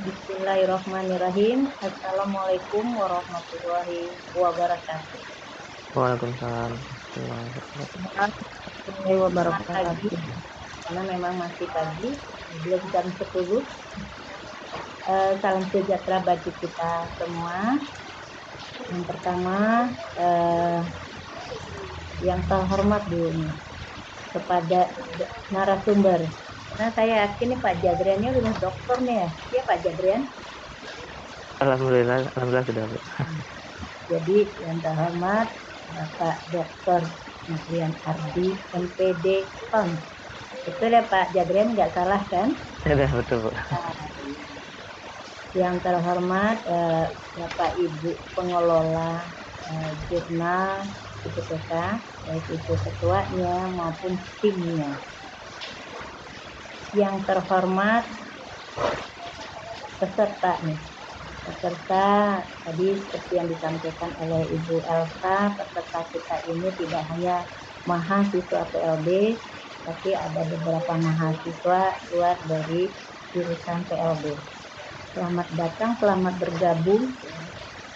Bismillahirrahmanirrahim. Assalamualaikum warahmatullahi wabarakatuh. Waalaikumsalam warahmatullahi wabarakatuh. Warahmatullahi wabarakatuh. Pagi, karena memang masih pagi, belum jam 10. Salam sejahtera bagi kita semua. Yang pertama, yang terhormat dulu nih, kepada narasumber. Karena saya yakin nih Pak Jadriannya udah dokter nih ya. Iya Pak Jadrian? Alhamdulillah sudah, Bu. Jadi yang terhormat Bapak Dr. Nofrian Ardi, MPD, PON. Itu ya Pak Jadrian, nggak salah kan? Sudah betul, Bu. Yang terhormat Bapak Ibu pengelola jurnal IPTK, baik itu ketuanya maupun timnya. Yang terhormat peserta nih. Peserta tadi seperti yang disampaikan oleh Ibu Elsa, peserta kita ini tidak hanya mahasiswa PLB, tapi ada beberapa mahasiswa luar dari jurusan PLB. Selamat datang, selamat bergabung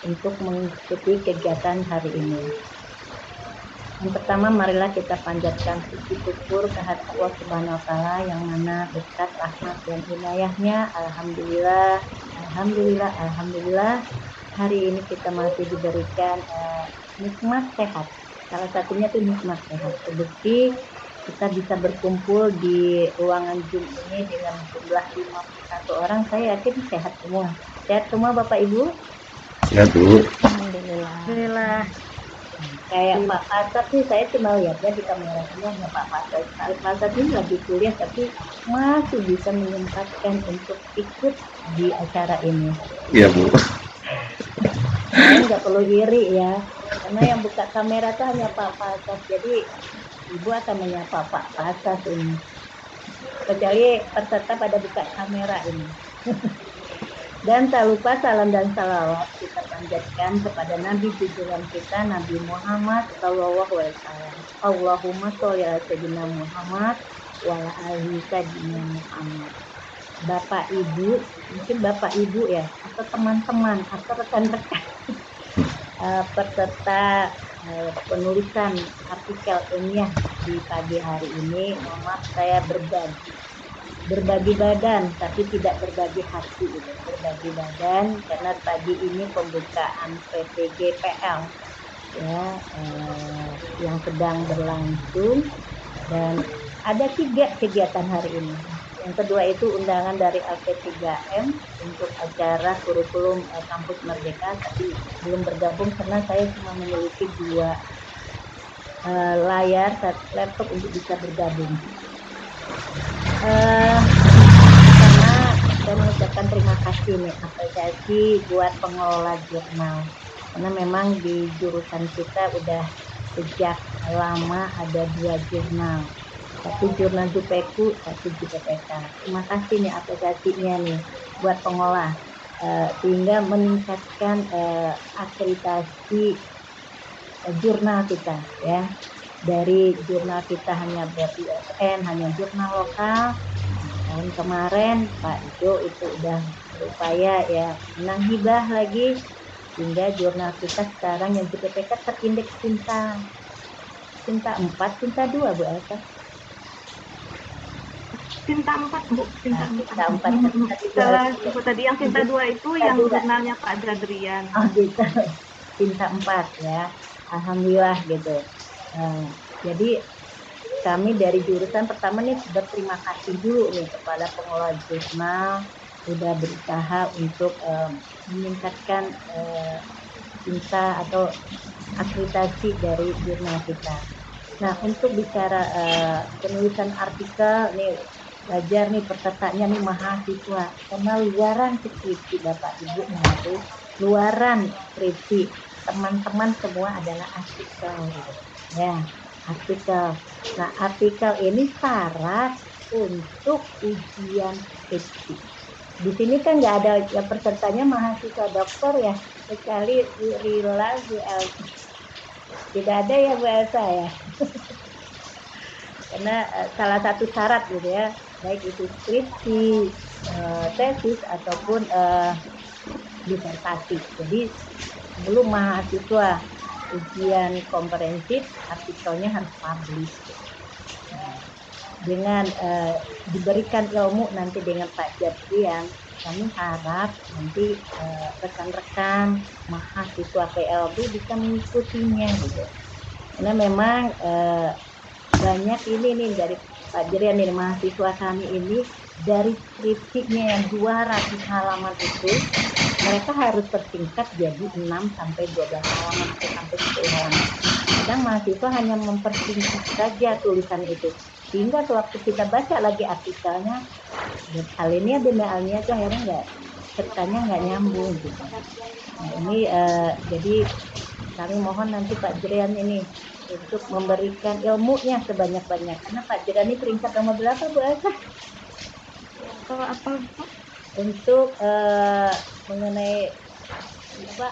untuk mengikuti kegiatan hari ini. Yang pertama, marilah kita panjatkan puji syukur kehadirat Allah Subhanahu wa taala yang mana berkat rahmat dan inayahnya, alhamdulillah hari ini kita masih diberikan nikmat sehat. Salah satunya itu nikmat sehat. Terbukti kita bisa berkumpul di ruangan Zoom ini dengan jumlah 51 orang. Saya yakin sehat semua. Sehat semua Bapak Ibu? Ya, Bu. Alhamdulillah. Kayak Pak Fasad sih saya cuma lihatnya di kamera ini hanya Pak Fasad. Pak Fasad ini lagi kuliah tapi masih bisa menyempatkan untuk ikut di acara ini. Iya, Bu. Saya nggak perlu iri ya, karena yang buka kamera itu hanya Pak Fasad. Jadi Ibu akan menyapa Pak Fasad ini. Kecuali peserta pada buka kamera ini. Dan tak lupa salam dan salawat kita panjatkan kepada Nabi junjungan kita, Nabi Muhammad Sallallahu Alaihi Wasallam. Allahumma sholli ala sayyidina Muhammad wa ala alihi sayyidina Muhammad. Bapak Ibu, mungkin Bapak Ibu ya, atau teman-teman atau rekan-rekan peserta penulisan artikel ilmiah di pagi hari ini, mohon maaf saya berbagi badan tapi tidak berbagi hati gitu. Berbagi badan karena pagi ini pembukaan PTGPL ya yang sedang berlangsung dan ada 3 kegiatan hari ini. Yang kedua itu undangan dari LP3M untuk acara kurikulum Kampus Merdeka, tapi belum bergabung karena saya cuma memiliki 2 layar, 1 laptop untuk bisa bergabung. Pertama, saya mengucapkan terima kasih nih, apresiasi buat pengelola jurnal. Karena memang di jurusan kita udah sejak lama ada 2 jurnal. Satu jurnal Jupeku, satu JPPK. Terima kasih nih apresiasinya nih buat pengolah. Sehingga meningkatkan akreditasi jurnal kita ya. Dari jurnal kita hanya BISN, hanya jurnal lokal. Tahun kemarin Pak Jo itu udah berupaya ya menang hibah lagi sehingga jurnal kita sekarang yang JPPK terindeks Cinta 4, Cinta 2 Bu Elsa. Cinta 4 Bu, Cinta 4. Cinta 4. Salah Ibu tadi yang Cinta 2 itu yang jurnalnya Pak Jadrian. Oh gitu. Cinta 4 ya. Alhamdulillah gitu. Jadi kami dari jurusan pertama nih berterima kasih dulu nih kepada pengelola jurnal sudah berusaha untuk meningkatkan cinta atau akreditasi dari jurnal kita. Nah untuk bicara penulisan artikel nih belajar nih pesertanya nih mahasiswa karena luaran skripsi Bapak Ibu mengaku luaran skripsi teman-teman semua adalah artikel ya artikel. Nah artikel ini syarat untuk ujian skripsi. Di sini kan nggak ada ya pesertanya mahasiswa dokter ya kecuali Bu Rila, Bu Elsa. Tidak ada ya Bu Elsa ya. Karena salah satu syarat gitu ya baik itu skripsi, tesis ataupun disertasi. Jadi sebelum mahasiswa ujian komprehensif, artikelnya harus publish. Dengan diberikan ilmu nanti dengan Pak Jadrian, kami harap nanti rekan-rekan mahasiswa PLB bisa mengikutinya gitu. Karena memang banyak ini nih dari Pak Jadrian ini, mahasiswa kami ini dari skripsinya yang 200 halaman itu mereka harus persingkat jadi 6 sampai 12 halaman atau sampai 10 halaman. Kadang mahasiswa hanya mempersingkat saja tulisan itu. Sehingga sewaktu kita baca lagi artikelnya, alinea demi alinea itu akhirnya ceritanya nggak nyambung gitu. Nah ini jadi kami mohon nanti Pak Jerian ini untuk memberikan ilmunya sebanyak-banyak. Karena Pak Jerian ini peringkat nomor berapa Bu Asa? Apa? Untuk mengenai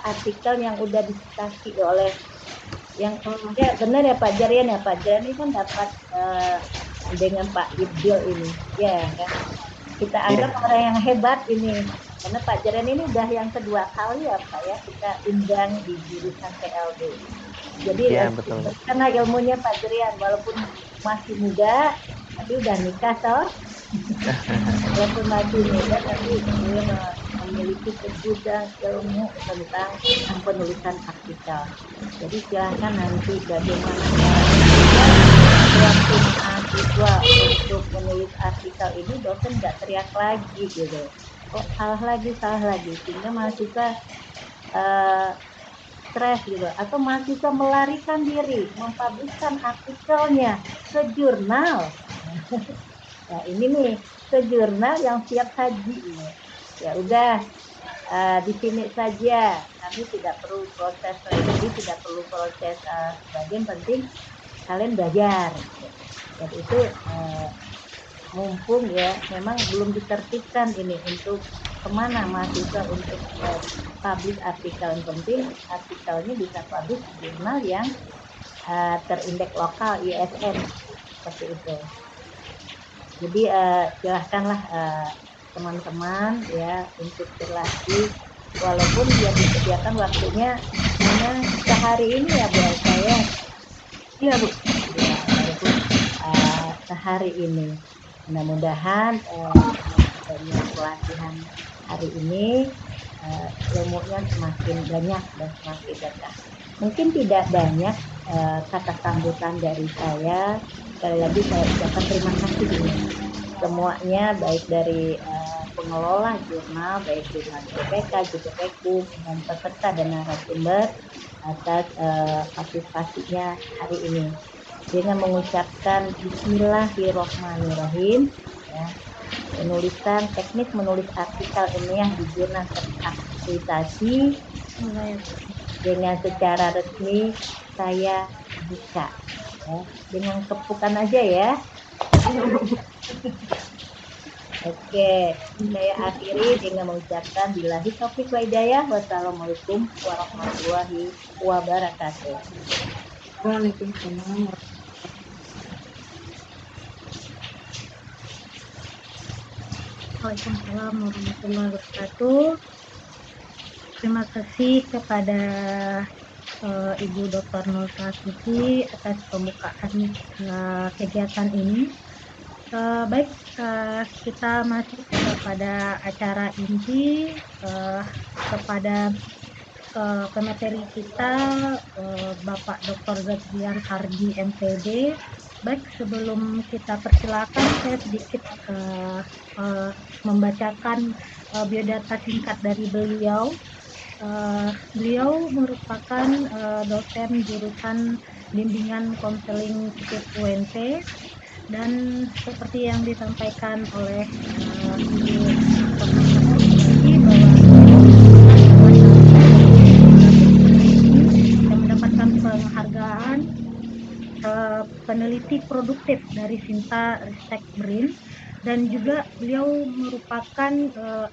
artikel yang udah disitasi oleh yang ya benar ya Pak Jarian ya, Pak Jarian ini kan dapat dengan Pak Ibdil ini ya kan, kita anggap orang yang hebat ini karena Pak Jarian ini udah yang kedua kali ya Pak ya kita undang di jurusan PLB. Jadi betul. karena ilmunya Pak Jarian walaupun masih muda tapi udah nikah toh. Walaupun masih muda tapi dia memiliki segudang ilmu tentang penulisan artikel. Jadi silahkan nanti bagaimana waktu mahasiswa untuk menulis artikel ini dosen nggak teriak lagi gitu. Kok salah lagi sehingga mahasiswa stres gitu atau mahasiswa melarikan diri mempublishkan artikelnya ke jurnal. Nah ini nih ke jurnal yang siap saji ini. Ya udah di sini saja, kami tidak perlu proses revisi, tidak perlu proses sebagian penting kalian belajar. Jadi itu mumpung ya memang belum ditertibkan ini untuk kemana mahasiswa untuk publish artikel. Yang penting artikelnya bisa publish di jurnal yang terindeks lokal ISN seperti itu. Jadi silahkanlah teman-teman ya untuk berlatih walaupun dia disediakan waktunya hanya sehari ini ya buat saya. Iya Bu. Ya, walaupun sehari ini. Mudah-mudahan dengan pelatihan hari ini ilmunya semakin banyak dan semakin berkah. Mungkin tidak banyak kata sambutan dari saya. Sekali lagi saya ucapkan terima kasih ini semuanya baik dari pengelola jurnal, baik jurnal JPK, JPPku, dan peserta dan narasumber atas partisipasinya hari ini. Dengan mengucapkan Bismillahirrohmanirrohim, ya, penulisan teknis menulis artikel ilmiah di jurnal terakreditasi dengan secara resmi saya buka. Ya, dengan kepukan aja ya. Oke, saya akhiri dengan mengucapkan billahi taufiq wal hidayah. Wassalamualaikum warahmatullahi wabarakatuh. Waalaikumsalam. Waalaikumsalam warahmatullahi wabarakatuh. Terima kasih kepada Ibu Dr. Nur Sasuci atas pembukaan kegiatan ini. Baik, kita masuk kepada acara inti, kepada pemateri kita Bapak Dr. Jadrian Hardi MPD. Baik, sebelum kita persilakan saya sedikit membacakan biodata singkat dari beliau. Beliau merupakan dosen jurusan bimbingan konseling psikis UNT dan seperti yang disampaikan oleh Ibu yang mendapatkan penghargaan peneliti produktif dari Sinta Ristek BRIN dan juga beliau merupakan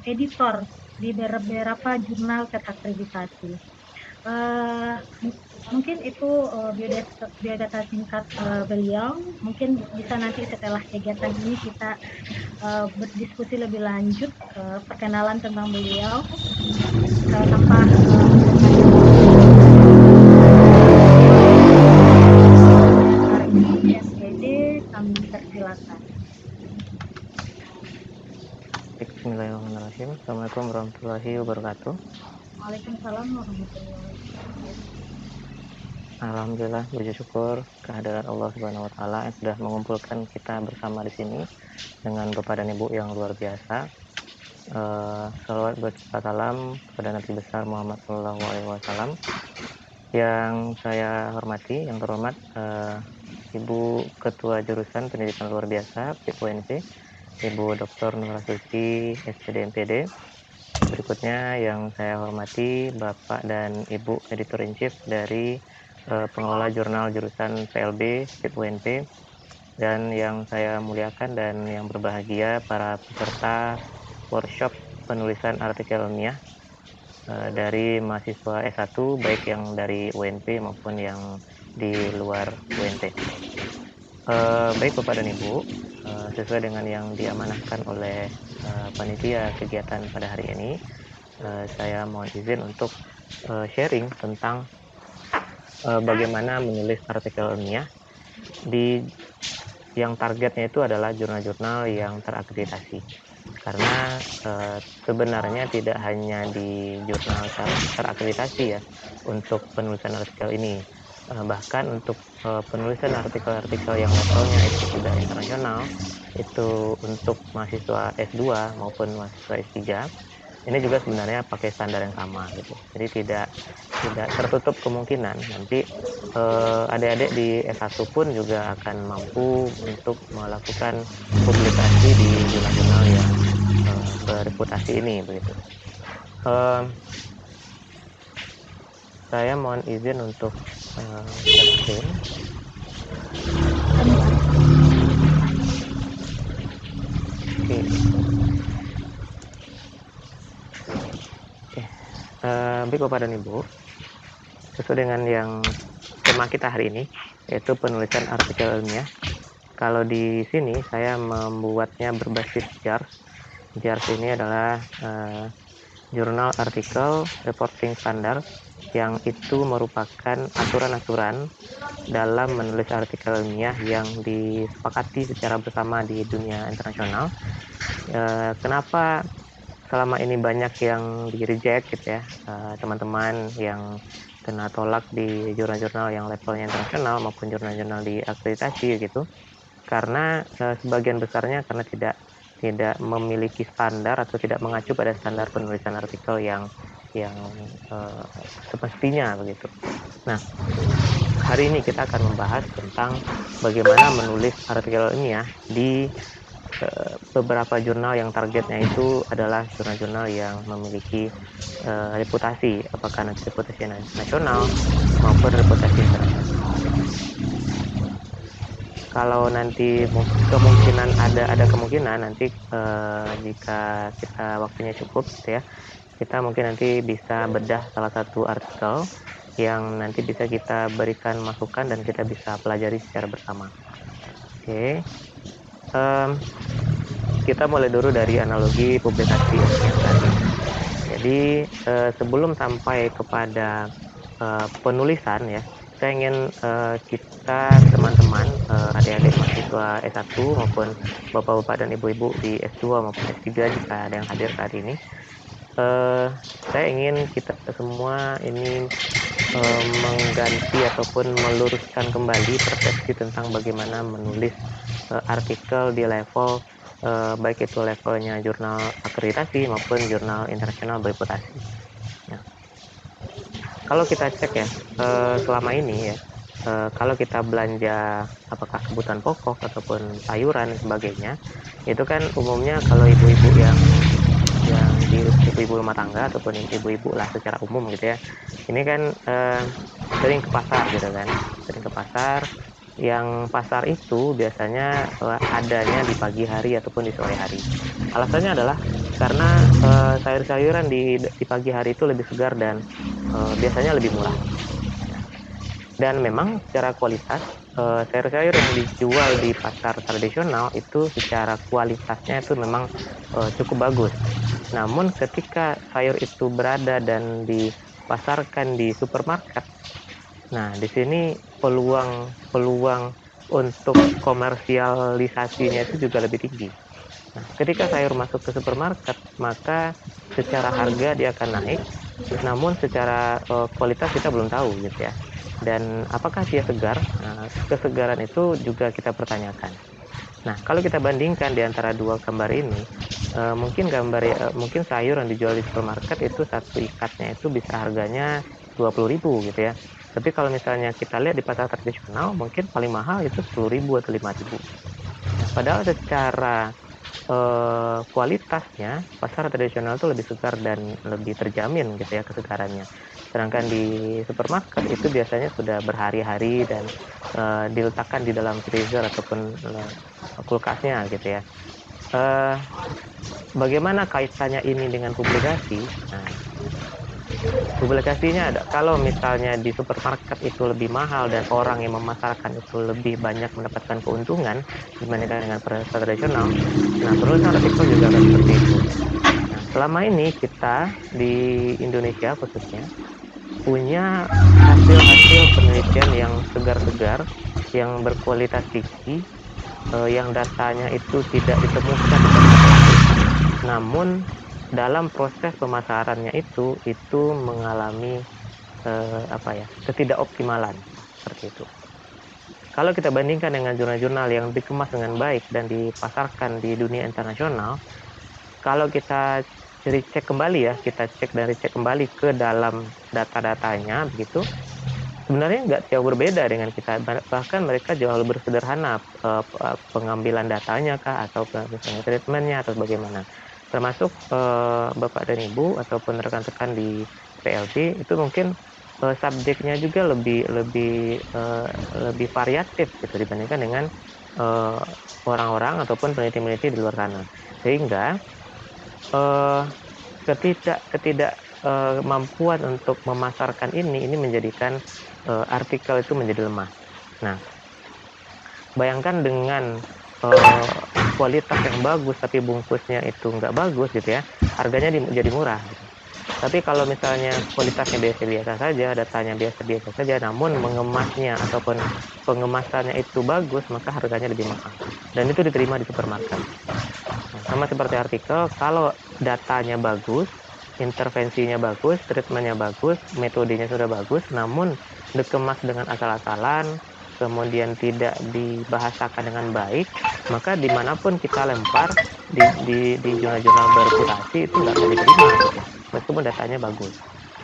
editor di beberapa jurnal terakreditasi. Eh, mungkin itu biodata singkat beliau. Mungkin bisa nanti setelah kegiatan ini kita berdiskusi lebih lanjut, perkenalan tentang beliau tanpa hari ini SED kami persilakan. Bismillahirrahmanirrahim. Assalamualaikum warahmatullahi wabarakatuh. Waalaikumsalam warahmatullahi wabarakatuh. Alhamdulillah, puji syukur kehadiran Allah Subhanahu wa taala yang sudah mengumpulkan kita bersama di sini dengan Bapak dan Ibu yang luar biasa. Salawat salam kepada Nabi besar Muhammad sallallahu alaihi wasallam. Yang saya hormati, yang terhormat Ibu Ketua Jurusan Pendidikan Luar Biasa UNP, Ibu Dr. Nur Suci, SPD MPD. Berikutnya yang saya hormati Bapak dan Ibu Editor in Chief dari pengelola jurnal jurusan PLB UNP, dan yang saya muliakan dan yang berbahagia para peserta workshop penulisan artikel ilmiah dari mahasiswa S1 baik yang dari UNP maupun yang di luar UNP. Baik Bapak dan Ibu, sesuai dengan yang diamanahkan oleh panitia kegiatan pada hari ini, saya mohon izin untuk sharing tentang bagaimana menulis artikel ilmiah di yang targetnya itu adalah jurnal-jurnal yang terakreditasi. Karena sebenarnya tidak hanya di jurnal terakreditasi ya untuk penulisan artikel ini, bahkan untuk penulisan artikel-artikel yang levelnya itu sudah internasional, itu untuk mahasiswa S2 maupun mahasiswa S3, ini juga sebenarnya pakai standar yang sama gitu. Jadi tidak tertutup kemungkinan nanti adik-adik di S1 pun juga akan mampu untuk melakukan publikasi di jurnal-jurnal yang bereputasi ini begitu. Saya mohon izin untuk share screen. Baik Bapak dan Ibu, sesuai dengan yang tema kita hari ini, yaitu penulisan artikel ilmiah. Kalau di sini saya membuatnya berbasis JARS. JARS ini adalah Journal Article Reporting Standard, yang itu merupakan aturan-aturan dalam menulis artikel ilmiah yang disepakati secara bersama di dunia internasional. Kenapa selama ini banyak yang di reject gitu ya, teman-teman yang kena tolak di jurnal-jurnal yang levelnya internasional maupun jurnal-jurnal di akreditasi gitu, karena sebagian besarnya karena tidak memiliki standar atau tidak mengacu pada standar penulisan artikel yang semestinya begitu. Nah, hari ini kita akan membahas tentang bagaimana menulis artikel ilmiah di beberapa jurnal yang targetnya itu adalah jurnal-jurnal yang memiliki reputasi, apakah nanti reputasi nasional maupun reputasi internasional. Kalau nanti kemungkinan ada kemungkinan nanti jika kita waktunya cukup gitu ya, kita mungkin nanti bisa bedah salah satu artikel yang nanti bisa kita berikan masukan dan kita bisa pelajari secara bersama. Oke. Kita mulai dulu dari analogi publikasi ilmiah tadi. Jadi sebelum sampai kepada penulisan ya, saya ingin kita teman-teman adik-adik mahasiswa S1 maupun bapak-bapak dan ibu-ibu di S2 maupun S3 jika ada yang hadir saat ini, saya ingin kita semua ini mengganti ataupun meluruskan kembali persepsi tentang bagaimana menulis artikel di level baik itu levelnya jurnal akreditasi maupun jurnal internasional bereputasi. Nah, kalau kita cek ya, selama ini ya, kalau kita belanja apakah kebutuhan pokok ataupun sayuran dan sebagainya, itu kan umumnya kalau ibu-ibu yang di ibu-ibu rumah tangga ataupun ibu-ibu lah secara umum gitu ya, ini kan sering ke pasar gitu kan, sering ke pasar. Yang pasar itu biasanya adanya di pagi hari ataupun di sore hari. Alasannya adalah karena sayur-sayuran di pagi hari itu lebih segar dan biasanya lebih murah. Dan memang secara kualitas sayur-sayur yang dijual di pasar tradisional itu secara kualitasnya itu memang cukup bagus. Namun ketika sayur itu berada dan dipasarkan di supermarket, nah di sini peluang untuk komersialisasinya itu juga lebih tinggi. Nah, ketika sayur masuk ke supermarket, maka secara harga dia akan naik, namun secara kualitas kita belum tahu gitu ya. Dan apakah dia segar? Nah, kesegaran itu juga kita pertanyakan. Nah, kalau kita bandingkan di antara dua gambar ini, mungkin sayur yang dijual di supermarket itu satu ikatnya itu bisa harganya 20.000 gitu ya. Tapi kalau misalnya kita lihat di pasar tradisional, mungkin paling mahal itu 10.000 atau 5.000. Nah, padahal secara kualitasnya pasar tradisional itu lebih segar dan lebih terjamin gitu ya kesegarannya. Sedangkan di supermarket itu biasanya sudah berhari-hari dan diletakkan di dalam freezer ataupun kulkasnya gitu ya. Bagaimana kaitannya ini dengan publikasi? Nah, publikasinya ada. Kalau misalnya di supermarket itu lebih mahal dan orang yang memasarkan itu lebih banyak mendapatkan keuntungan dibandingkan dengan pasar tradisional, nah penulisan artikel juga akan seperti itu. Nah, selama ini kita di Indonesia khususnya punya hasil-hasil penelitian yang segar-segar, yang berkualitas tinggi, yang datanya itu tidak ditemukan, namun dalam proses pemasarannya itu mengalami ketidakoptimalan seperti itu. Kalau kita bandingkan dengan jurnal-jurnal yang dikemas dengan baik dan dipasarkan di dunia internasional, kalau kita cek kembali ke dalam data-datanya begitu, sebenarnya nggak jauh berbeda dengan kita, bahkan mereka jauh lebih sederhana pengambilan datanya kah, atau misalnya treatmentnya atau bagaimana, termasuk Bapak dan Ibu ataupun rekan-rekan di PLT itu mungkin subjeknya juga lebih variatif gitu dibandingkan dengan orang-orang ataupun peneliti-peneliti di luar sana, sehingga ketidakmampuan untuk memasarkan ini menjadikan artikel itu menjadi lemah. Nah, bayangkan dengan kualitas yang bagus tapi bungkusnya itu nggak bagus gitu ya, harganya jadi murah gitu. Tapi kalau misalnya kualitasnya biasa-biasa saja, datanya biasa-biasa saja, namun mengemasnya ataupun pengemasannya itu bagus, maka harganya lebih mahal. Dan itu diterima di supermarket. Nah, sama seperti artikel, kalau datanya bagus, intervensinya bagus, treatmentnya bagus, metodenya sudah bagus, namun dikemas dengan asal-asalan, kemudian tidak dibahasakan dengan baik, maka dimanapun kita lempar di jurnal-jurnal bereputasi itu nggak akan diterima gitu, meskipun datanya bagus.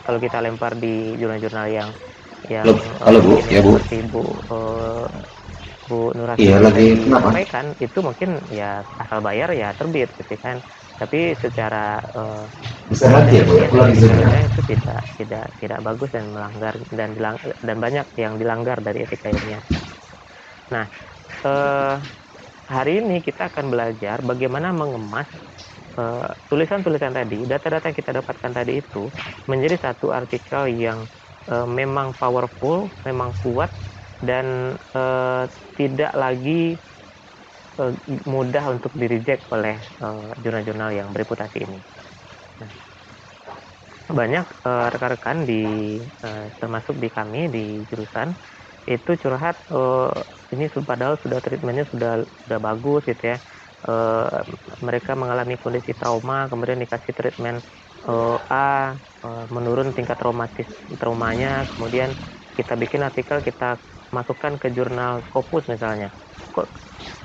Kalau kita lempar di jurnal-jurnal yang Halo Bu, mungkin ya yang Bu. seperti Bu Iya Nurasiti lagi tadi kenapa? sampaikan, itu mungkin ya asal bayar ya terbit gitu kan. Tapi secara Bisa lagi ya Bu, akademia aku dan lagi Zoom ya. etikanya itu tidak bagus dan melanggar dan banyak yang dilanggar dari etika ilmiah. Nah, hari ini kita akan belajar bagaimana mengemas tulisan-tulisan tadi, data-data yang kita dapatkan tadi itu menjadi satu artikel yang memang powerful, memang kuat, dan tidak lagi mudah untuk di-reject oleh jurnal-jurnal yang bereputasi ini. Nah, banyak rekan-rekan termasuk di kami di jurusan itu curhat, ini padahal sudah treatmentnya sudah bagus gitu ya. Mereka mengalami kondisi trauma, kemudian dikasih treatment menurun tingkat traumanya, kemudian kita bikin artikel, kita masukkan ke jurnal Scopus misalnya, kok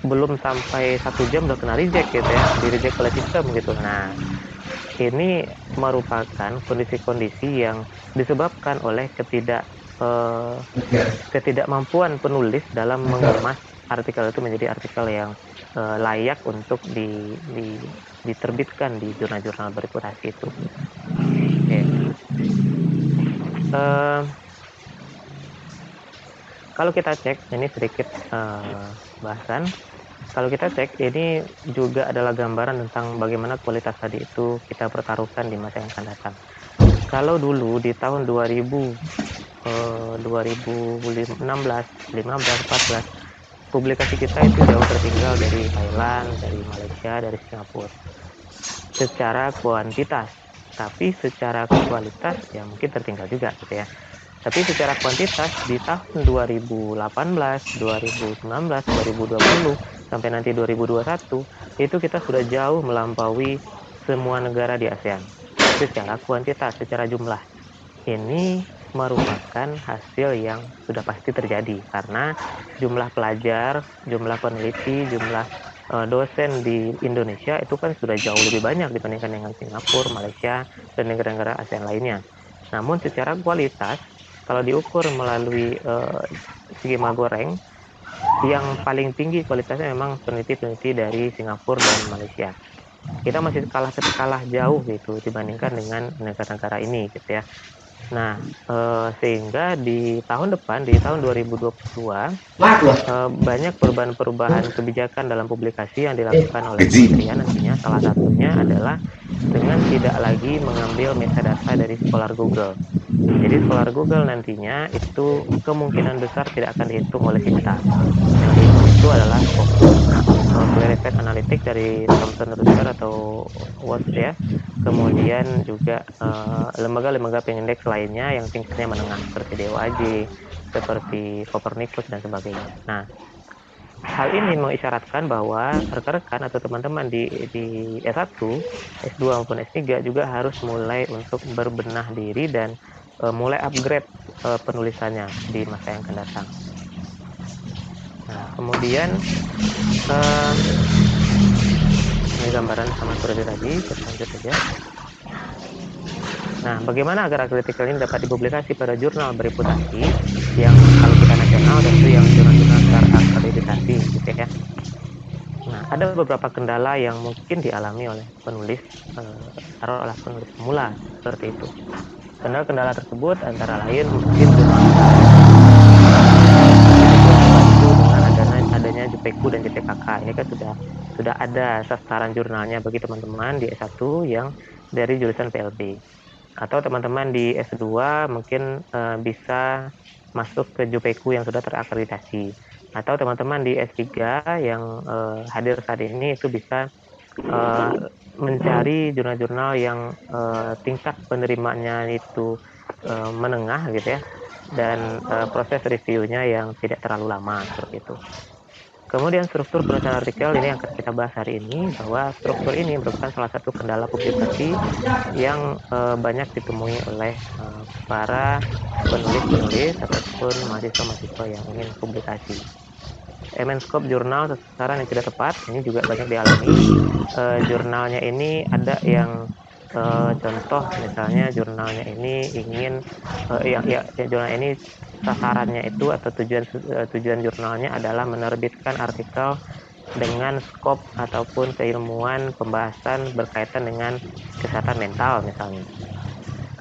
belum sampai 1 jam udah kena reject gitu ya, di reject oleh sistem gitu. Nah, ini merupakan kondisi-kondisi yang disebabkan oleh ketidakmampuan penulis dalam mengemas artikel itu menjadi artikel yang layak untuk diterbitkan di jurnal-jurnal bereputasi itu. Okay. Kalau kita cek, ini sedikit bahasan, kalau kita cek ini juga adalah gambaran tentang bagaimana kualitas tadi itu kita pertaruhkan di masa yang akan datang. Kalau dulu di tahun 2016, 15, 14, publikasi kita itu jauh tertinggal dari Thailand, dari Malaysia, dari Singapura secara kuantitas, tapi secara kualitas ya mungkin tertinggal juga gitu ya. Tapi secara kuantitas di tahun 2018, 2019, 2020 sampai nanti 2021 itu kita sudah jauh melampaui semua negara di ASEAN secara kuantitas, secara jumlah. Ini merupakan hasil yang sudah pasti terjadi karena jumlah pelajar, jumlah peneliti, jumlah dosen di Indonesia itu kan sudah jauh lebih banyak dibandingkan dengan Singapura, Malaysia, dan negara-negara ASEAN lainnya. Namun secara kualitas, kalau diukur melalui skema goreng, yang paling tinggi kualitasnya memang peneliti-peneliti dari Singapura dan Malaysia. Kita masih kalah jauh gitu dibandingkan dengan negara-negara ini gitu ya. Nah, sehingga di tahun depan, di tahun 2022, banyak perubahan-perubahan kebijakan dalam publikasi yang dilakukan oleh kementerian nantinya. Salah satunya adalah dengan tidak lagi mengambil metadata dari Scholar Google. Jadi Scholar Google nantinya itu kemungkinan besar tidak akan dihitung oleh kita. Yang dihitung itu adalah fokus Clarified Analytics dari Thomson Reuters atau WASP ya. Kemudian juga lembaga-lembaga pengindeks lainnya yang tingkatnya menengah seperti DOAJ, seperti Copernicus dan sebagainya. Nah, hal ini mengisyaratkan bahwa rekan-rekan atau teman-teman di S1, S2 maupun S3 juga harus mulai untuk berbenah diri dan mulai upgrade penulisannya di masa yang akan datang. Nah, kemudian ini gambaran sama seperti tadi, kita lanjut saja. Nah, bagaimana agar artikel ini dapat dipublikasi pada jurnal bereputasi yang kalau kita nasional tentu yang jurnal-jurnal terakreditasi gitu ya. Nah, ada beberapa kendala yang mungkin dialami oleh penulis taruhlah penulis pemula seperti itu. Kendala tersebut antara lain mungkin dengan adanya JPQ dan JPKK. Ini kan sudah ada sasaran jurnalnya bagi teman-teman di S1 yang dari jurusan PLB. Atau teman-teman di S2 mungkin bisa masuk ke JPQ yang sudah terakreditasi. Atau teman-teman di S3 yang hadir saat ini itu bisa mencari jurnal-jurnal yang tingkat penerimanya itu menengah gitu ya, dan proses reviewnya yang tidak terlalu lama seperti itu. Kemudian struktur penulisan artikel ini yang akan kita bahas hari ini, bahwa struktur ini merupakan salah satu kendala publikasi yang banyak ditemui oleh para penulis-penulis ataupun mahasiswa-mahasiswa yang ingin publikasi. Emenscope jurnal sasaran yang tidak tepat ini juga banyak dialami. Jurnalnya ini ada yang contoh misalnya jurnalnya ini ingin jurnal ini sasarannya itu atau tujuan jurnalnya adalah menerbitkan artikel dengan skop ataupun keilmuan pembahasan berkaitan dengan kesehatan mental misalnya.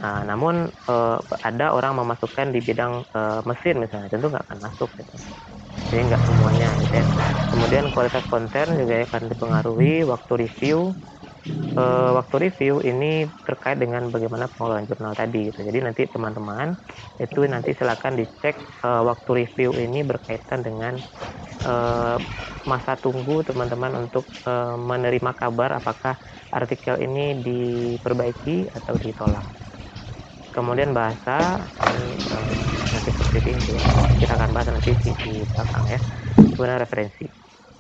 Namun ada orang memasukkan di bidang mesin misalnya, tentu nggak akan masuk gitu. Jadi nggak semuanya gitu ya. Kemudian kualitas konten juga akan dipengaruhi. Waktu review ini terkait dengan bagaimana pengelolaan jurnal tadi gitu. Jadi nanti teman-teman itu nanti silakan dicek waktu review ini berkaitan dengan masa tunggu teman-teman untuk menerima kabar apakah artikel ini diperbaiki atau ditolak. Kemudian bahasa ini nanti seperti ini kita akan bahas nanti di belakang ya. Kemudian referensi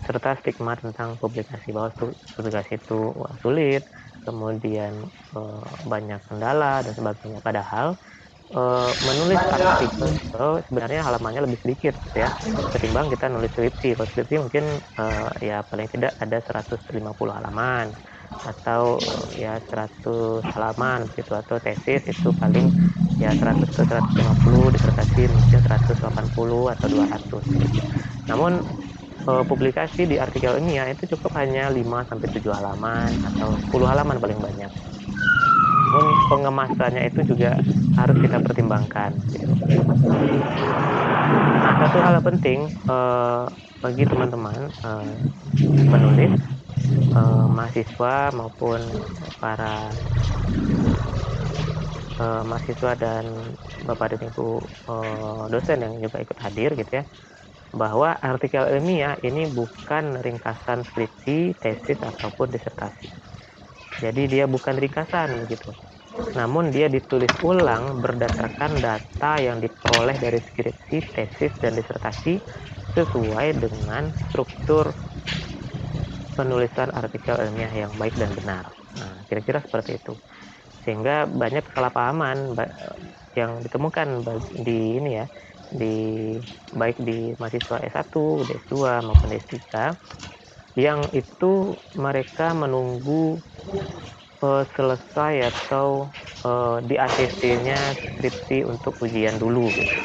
serta stigma tentang publikasi, bahwa publikasi itu sulit, kemudian banyak kendala dan sebagainya. Padahal menulis artikel sebenarnya halamannya lebih sedikit gitu ya ketimbang kita nulis skripsi. Kalau skripsi mungkin ya paling tidak ada 150 halaman atau ya 100 halaman gitu, atau tesis itu paling ya 100 ke 150, disertasi mungkin 180 atau 200 gitu. Namun publikasi di artikel ilmiah itu cukup hanya 5 sampai 7 halaman atau 10 halaman paling banyak. Namun pengemasannya itu juga harus kita pertimbangkan. Nah, satu hal yang penting bagi teman-teman penulis, mahasiswa maupun para mahasiswa dan Bapak dan Ibu dosen yang juga ikut hadir gitu ya, bahwa artikel ilmiah ini bukan ringkasan skripsi, tesis ataupun disertasi. Jadi dia bukan ringkasan begitu. Namun dia ditulis ulang berdasarkan data yang diperoleh dari skripsi, tesis dan disertasi sesuai dengan struktur penulisan artikel ilmiah yang baik dan benar. Nah, kira-kira seperti itu. Sehingga banyak kesalahpahaman yang ditemukan di ini ya, baik di mahasiswa S1, di S2 maupun di S3, yang itu mereka menunggu selesai atau di ACC-nya skripsi untuk ujian dulu gitu.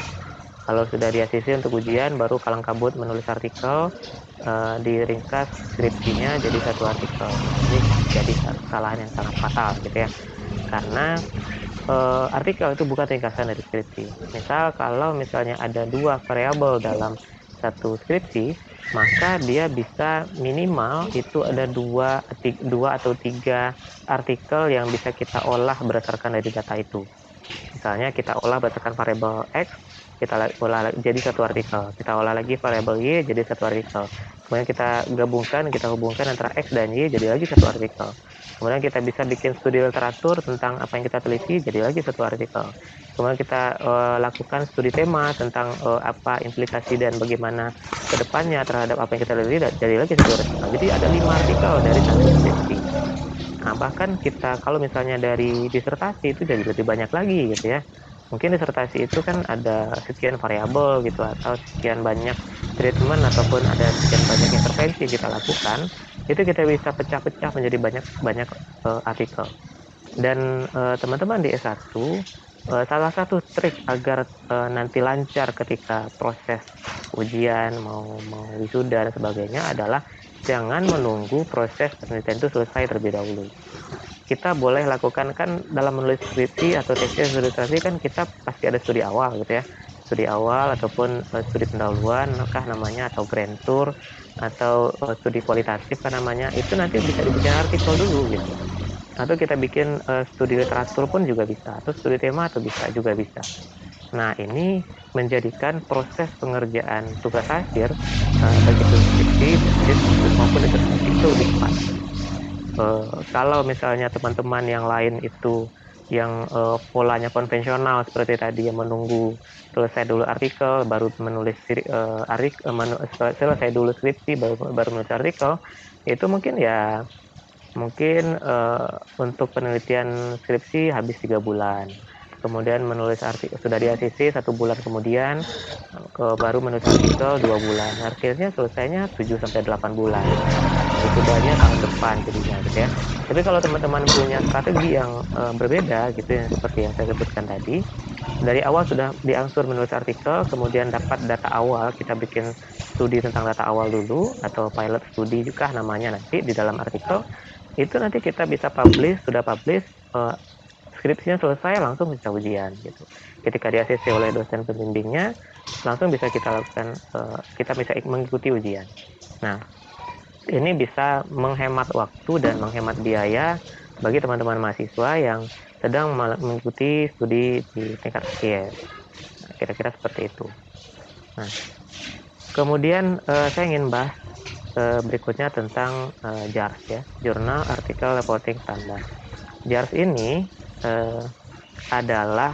Kalau sudah di ACC untuk ujian, baru kalang kabut menulis artikel, diringkas skripsinya jadi satu artikel. Ini jadi kesalahan yang sangat fatal gitu ya, karena artikel itu bukan ringkasan dari skripsi. Misal kalau misalnya ada 2 variabel dalam satu skripsi, maka dia bisa minimal itu ada 2 atau 3 artikel yang bisa kita olah berdasarkan dari data itu. Misalnya kita olah berdasarkan variabel X, kita olah jadi satu artikel, kita olah lagi variabel Y jadi satu artikel, kemudian kita hubungkan antara X dan Y jadi lagi satu artikel, kemudian kita bisa bikin studi literatur tentang apa yang kita teliti jadi lagi satu artikel, kemudian kita lakukan studi tema tentang apa implikasi dan bagaimana kedepannya terhadap apa yang kita teliti jadi lagi satu artikel. Jadi ada 5 artikel dari satu skripsi. Nah, bahkan kita kalau misalnya dari disertasi itu jadi lebih banyak lagi gitu ya. Mungkin disertasi itu kan ada sekian variabel gitu, atau sekian banyak treatment ataupun ada sekian banyak intervensi kita lakukan, itu kita bisa pecah-pecah menjadi banyak artikel. Dan teman-teman di S1 salah satu trik agar nanti lancar ketika proses ujian mau wisuda dan sebagainya adalah jangan menunggu proses penelitian itu selesai terlebih dahulu. Kita boleh lakukan, kan dalam menulis skripsi atau tesis ilustrasi kan kita pasti ada studi awal gitu ya, studi awal ataupun studi pendahuluan kah namanya, atau grand tour, atau studi kualitatif kan namanya. Itu nanti bisa dibikin artikel dulu gitu, atau kita bikin studi literatur pun juga bisa, atau studi tema atau juga bisa. Nah, ini menjadikan proses pengerjaan tugas akhir baik itu skripsi, tesis maupun disertasi itu lebih cepat. Kalau misalnya teman-teman yang lain itu yang polanya konvensional seperti tadi, yang menunggu selesai dulu artikel baru menulis selesai dulu skripsi baru menulis artikel, itu mungkin untuk penelitian skripsi habis 3 bulan, kemudian menulis artikel sudah di ACC 1 bulan kemudian, baru menulis artikel 2 bulan, akhirnya selesainya 7-8 bulan. Wisudanya tahun depan jadinya gitu ya. Tapi kalau teman-teman punya strategi yang berbeda gitu ya, seperti yang saya sebutkan tadi, dari awal sudah diangsur menulis artikel, kemudian dapat data awal, kita bikin studi tentang data awal dulu, atau pilot studi juga namanya nanti di dalam artikel, itu nanti kita bisa sudah publish, skripsinya selesai langsung bisa ujian gitu. Ketika di ACC oleh dosen pembimbingnya, langsung bisa kita lakukan, kita bisa mengikuti ujian. Nah, ini bisa menghemat waktu dan menghemat biaya bagi teman-teman mahasiswa yang sedang mengikuti studi di tingkat akhir. Nah, kira-kira seperti itu. Nah, kemudian saya ingin bahas berikutnya tentang JARS ya, Journal Article Reporting Standard. JARS ini adalah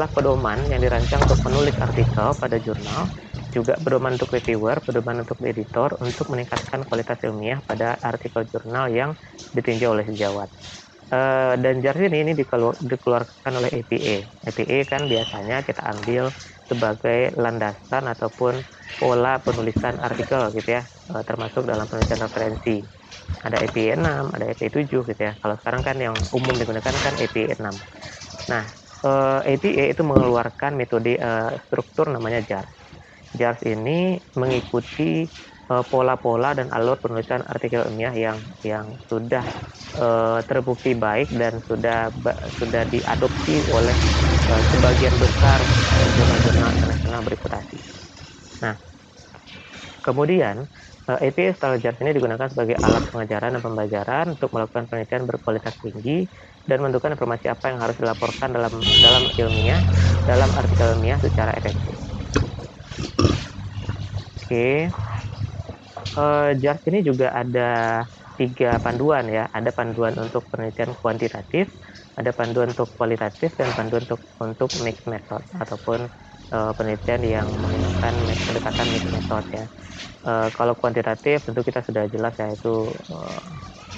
pedoman yang dirancang untuk menulis artikel pada jurnal, juga pedoman untuk reviewer, pedoman untuk editor, untuk meningkatkan kualitas ilmiah pada artikel jurnal yang ditinjau oleh sejawat. Dan JARS ini dikeluarkan oleh APA. APA kan biasanya kita ambil sebagai landasan ataupun pola penulisan artikel gitu ya, termasuk dalam penulisan referensi. Ada APA 6, ada APA 7 gitu ya. Kalau sekarang kan yang umum digunakan kan APA 6. Nah, APA itu mengeluarkan metode struktur namanya JARS. JARS ini mengikuti pola-pola dan alur penulisan artikel ilmiah yang sudah terbukti baik dan sudah diadopsi oleh sebagian besar jurnal-jurnal internasional bereputasi. Nah, kemudian APA Style Jars ini digunakan sebagai alat pengajaran dan pembelajaran untuk melakukan penelitian berkualitas tinggi dan menentukan informasi apa yang harus dilaporkan dalam artikel ilmiah secara efektif. Oke. Jars ini juga ada 3 panduan ya. Ada panduan untuk penelitian kuantitatif, ada panduan untuk kualitatif, dan panduan untuk mixed method ataupun penelitian yang menggunakan pendekatan mixed method ya. Kalau kuantitatif tentu kita sudah jelas ya, itu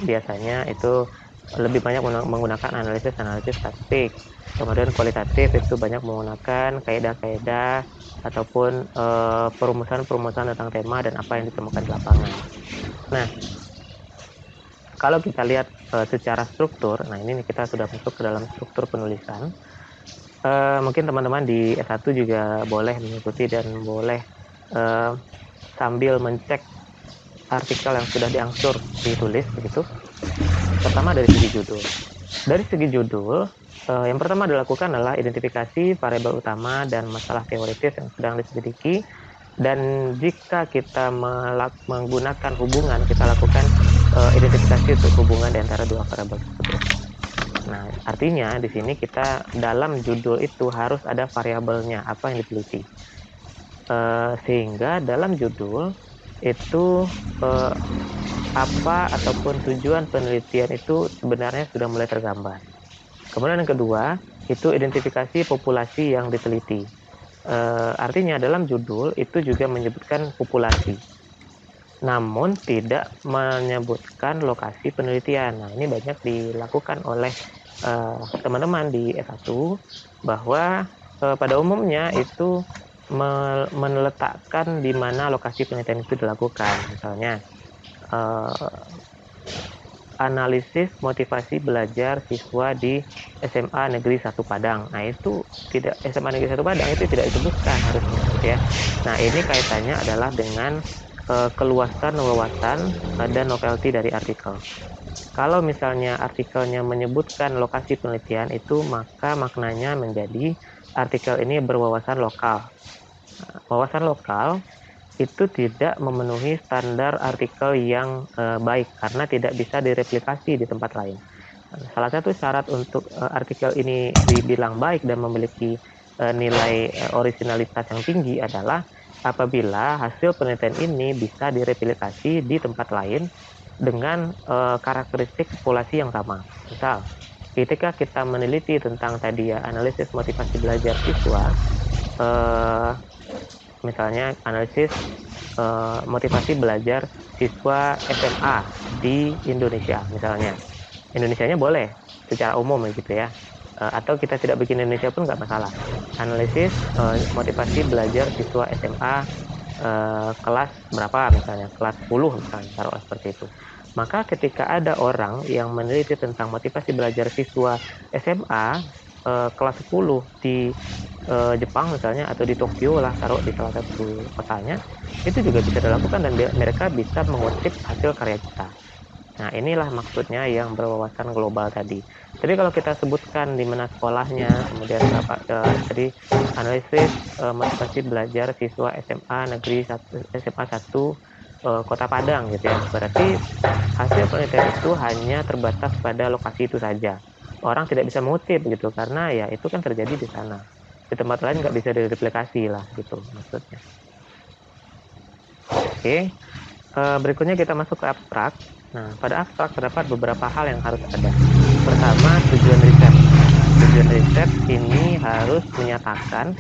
biasanya itu lebih banyak menggunakan analisis statistik. Kemudian kualitatif itu banyak menggunakan kaidah-kaidah ataupun perumusan tentang tema dan apa yang ditemukan di lapangan. Nah, kalau kita lihat secara struktur, nah ini kita sudah masuk ke dalam struktur penulisan. Mungkin teman-teman di S1 juga boleh mengikuti dan boleh sambil mencek artikel yang sudah diangsur ditulis begitu. Pertama dari segi judul. Dari segi judul, yang pertama dilakukan adalah identifikasi variabel utama dan masalah teoritis yang sedang diselidiki. Dan jika kita menggunakan hubungan, kita lakukan identifikasi untuk hubungan di antara dua variabel tersebut. Nah, artinya di sini kita dalam judul itu harus ada variabelnya apa yang diteliti. Sehingga dalam judul itu apa ataupun tujuan penelitian itu sebenarnya sudah mulai tergambar. Kemudian yang kedua, itu identifikasi populasi yang diteliti. Artinya dalam judul itu juga menyebutkan populasi, namun tidak menyebutkan lokasi penelitian. Nah, ini banyak dilakukan oleh teman-teman di S1, bahwa pada umumnya itu meletakkan di mana lokasi penelitian itu dilakukan. Misalnya analisis motivasi belajar siswa di SMA Negeri 1 Padang. Nah, itu tidak, SMA Negeri 1 Padang itu tidak disebutkan harusnya ya. Nah, ini kaitannya adalah dengan keluasan wawasan dan novelty dari artikel. Kalau misalnya artikelnya menyebutkan lokasi penelitian itu, maka maknanya menjadi artikel ini berwawasan lokal. Wawasan lokal itu tidak memenuhi standar artikel yang baik karena tidak bisa direplikasi di tempat lain. Salah satu syarat untuk artikel ini dibilang baik dan memiliki nilai originalitas yang tinggi adalah apabila hasil penelitian ini bisa direplikasi di tempat lain dengan karakteristik populasi yang sama. Misal, ketika kita meneliti tentang tadi ya, analisis motivasi belajar siswa, misalnya analisis motivasi belajar siswa SMA di Indonesia, misalnya Indonesianya boleh secara umum gitu ya, atau kita tidak bikin Indonesia pun nggak masalah. Analisis motivasi belajar siswa SMA kelas berapa, misalnya kelas 10 misalnya, taruh seperti itu. Maka ketika ada orang yang meneliti tentang motivasi belajar siswa SMA kelas 10 di Jepang misalnya, atau di Tokyo lah, taruh di salah satu kotanya, itu juga bisa dilakukan dan mereka bisa mengutip hasil karya kita. Nah, inilah maksudnya yang berwawasan global tadi. Jadi kalau kita sebutkan di mana sekolahnya, kemudian tadi analisis motivasi belajar siswa SMA Negeri 1, SMA 1 Kota Padang gitu ya, berarti hasil penelitian itu hanya terbatas pada lokasi itu saja. Orang tidak bisa mengutip gitu, karena ya itu kan terjadi di sana. Di tempat lain nggak bisa direplikasi lah gitu maksudnya. Oke. Berikutnya kita masuk ke abstrak. Nah, pada abstrak terdapat beberapa hal yang harus ada. Pertama, tujuan riset. Tujuan riset ini harus menyatakan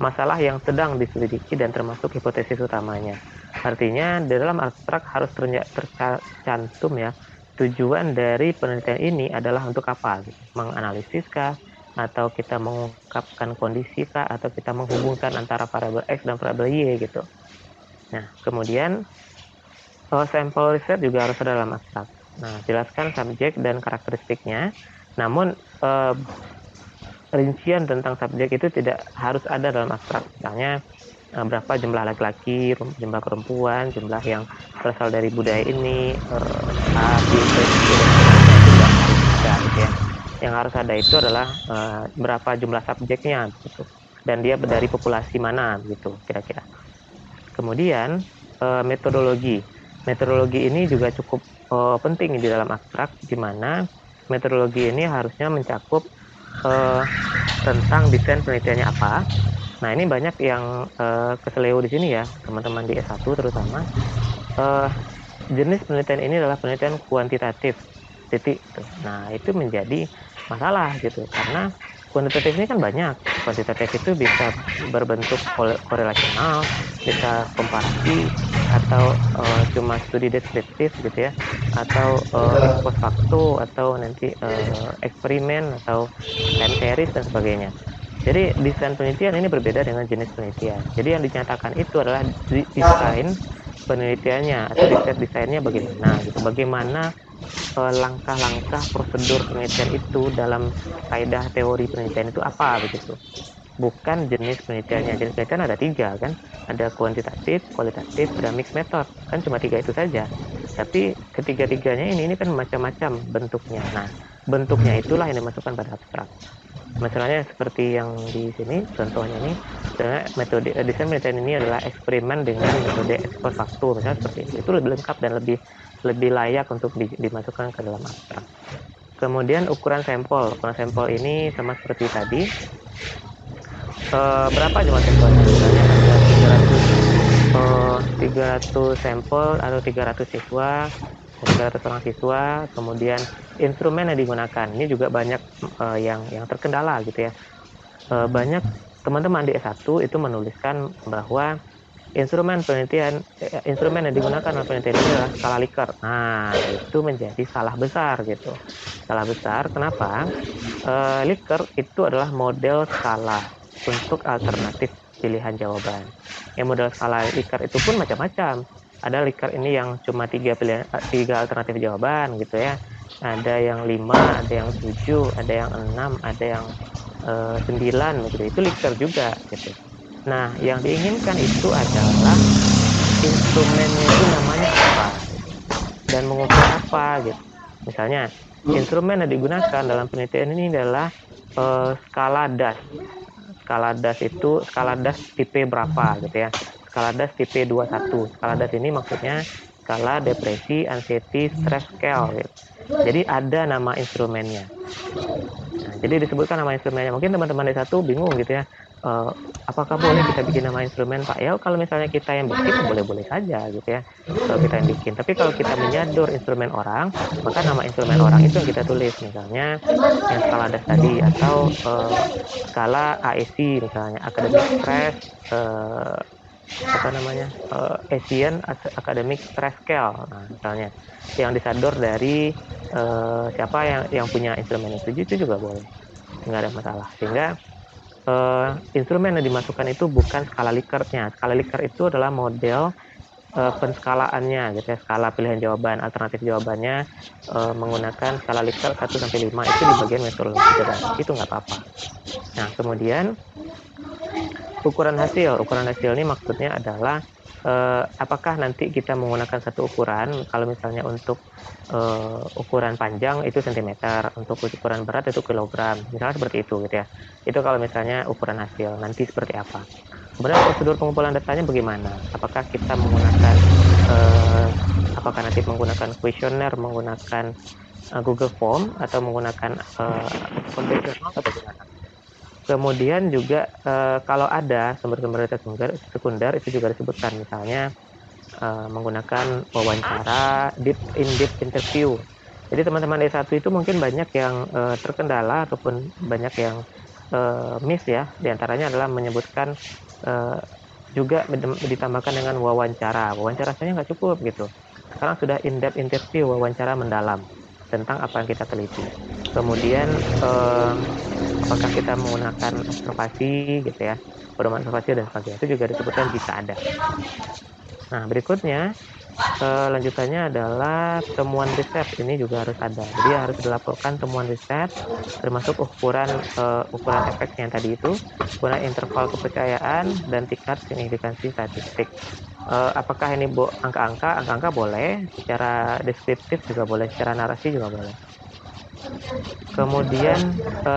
masalah yang sedang diselidiki dan termasuk hipotesis utamanya. Artinya, di dalam abstrak harus tercantum ya, tujuan dari penelitian ini adalah untuk apa? Menganalisis kah? Atau kita mengungkapkan kondisi kah? Atau kita menghubungkan antara variabel X dan variabel Y gitu. Nah, kemudian sampel riset juga harus ada dalam abstrak. Nah, jelaskan subjek dan karakteristiknya. Namun rincian tentang subjek itu tidak harus ada dalam abstrak. Misalnya berapa jumlah laki-laki, jumlah perempuan, jumlah yang berasal dari budaya ini, A, B, C, D, juga harus ada gitu ya. Yang harus ada itu adalah berapa jumlah subjeknya gitu, dan dia dari populasi mana gitu kira-kira. Kemudian metodologi ini juga cukup penting di dalam abstrak, di mana metodologi ini harusnya mencakup tentang desain penelitiannya apa. Nah, ini banyak yang keseleo di sini ya, teman-teman di S1 terutama. Jenis penelitian ini adalah penelitian kuantitatif, titik. Nah, itu menjadi masalah gitu, karena kuantitatif ini kan banyak. Kuantitatif itu bisa berbentuk korelasional, bisa komparasi, atau cuma studi deskriptif gitu ya, atau ex post facto, atau nanti eksperimen, atau time series dan sebagainya. Jadi desain penelitian ini berbeda dengan jenis penelitian. Jadi yang dinyatakan itu adalah desain penelitiannya atau riset desainnya bagaimana gitu. Bagaimana langkah-langkah prosedur penelitian itu dalam kaidah teori penelitian itu apa begitu. Bukan jenis penelitiannya. Jenis penelitian ada 3 kan. Ada kuantitatif, kualitatif, ada mixed method. Kan cuma 3 itu saja. Tapi ketiga-tiganya ini kan macam-macam bentuknya. Nah, bentuknya itulah yang dimasukkan pada abstrak. Misalnya seperti yang di sini, contohnya ini, metode desain penelitian ini adalah eksperimen dengan metode ex post facto, misalnya seperti itu lebih lengkap dan lebih layak untuk dimasukkan ke dalam abstrak. Kemudian ukuran sampel ini sama seperti tadi. Berapa jumlah sampelnya? Misalnya ada 300 sampel atau 300 siswa, 300 orang siswa, kemudian instrumen yang digunakan ini juga banyak yang terkendala gitu ya. Banyak teman-teman di S1 itu menuliskan bahwa instrumen yang digunakan dalam penelitian ini adalah skala Likert. Nah, itu menjadi salah besar gitu. Salah besar, kenapa? Likert itu adalah model skala untuk alternatif pilihan jawaban. Yang model skala Likert itu pun macam-macam. Ada Likert ini yang cuma 3 alternatif jawaban gitu ya. Ada yang 5, ada yang 7, ada yang 6, ada yang 9 gitu. Itu Likert juga gitu. Nah, yang diinginkan itu adalah instrumennya itu namanya apa dan mengukur apa gitu. Misalnya, instrumen yang digunakan dalam penelitian ini adalah skala DAS. Skala DAS tipe berapa gitu ya. Skala DAS tipe 21. Skala DAS ini maksudnya skala depresi, anxiety, stress scale gitu. Jadi ada nama instrumennya. Nah, jadi disebutkan nama instrumennya. Mungkin teman-teman di satu bingung gitu ya. Apakah boleh kita bikin nama instrumen, Pak? Ya, kalau misalnya kita yang bikin, boleh-boleh saja gitu ya. Kalau kita yang bikin. Tapi kalau kita menyadur instrumen orang, maka nama instrumen orang itu yang kita tulis. Misalnya yang skala DAS tadi, atau skala ASC misalnya, Academic Stress, Asian Academic Stress Scale. Nah, misalnya yang disadur dari siapa yang punya instrumen itu juga boleh, nggak ada masalah. Sehingga instrumen yang dimasukkan itu bukan skala Likertnya. Skala Likert itu adalah model penskalaannya gitu ya, skala pilihan jawaban, alternatif jawabannya menggunakan skala Likert 1 sampai 5 itu di bagian metodologi tadi. Itu nggak apa-apa. Nah, kemudian ukuran hasil ini maksudnya adalah apakah nanti kita menggunakan satu ukuran. Kalau misalnya untuk ukuran panjang itu sentimeter, untuk ukuran berat itu kilogram, misalnya seperti itu gitu ya. Itu kalau misalnya ukuran hasil nanti seperti apa. Kemudian prosedur pengumpulan datanya bagaimana? Apakah kita menggunakan apakah nanti menggunakan kuesioner, menggunakan Google Form, atau menggunakan konvensional atau bagaimana? Kemudian juga kalau ada sumber-sumber data sekunder itu juga disebutkan, misalnya menggunakan wawancara, in-depth interview. Jadi teman-teman D1 itu mungkin banyak yang terkendala ataupun banyak yang miss ya. Di antaranya adalah menyebutkan juga ditambahkan dengan wawancara. Wawancara saja nggak cukup gitu. Sekarang sudah in-depth interview, wawancara mendalam tentang apa yang kita teliti. Kemudian apakah kita menggunakan observasi gitu ya, pedoman observasi dan sebagainya, itu juga disebutkan jika ada. Nah, berikutnya lanjutannya adalah temuan riset, ini juga harus ada. Jadi harus dilaporkan temuan riset, termasuk ukuran efeknya yang tadi itu, ukuran interval kepercayaan, dan tingkat signifikansi statistik. Apakah ini angka-angka boleh, secara deskriptif juga boleh, secara narasi juga boleh. Kemudian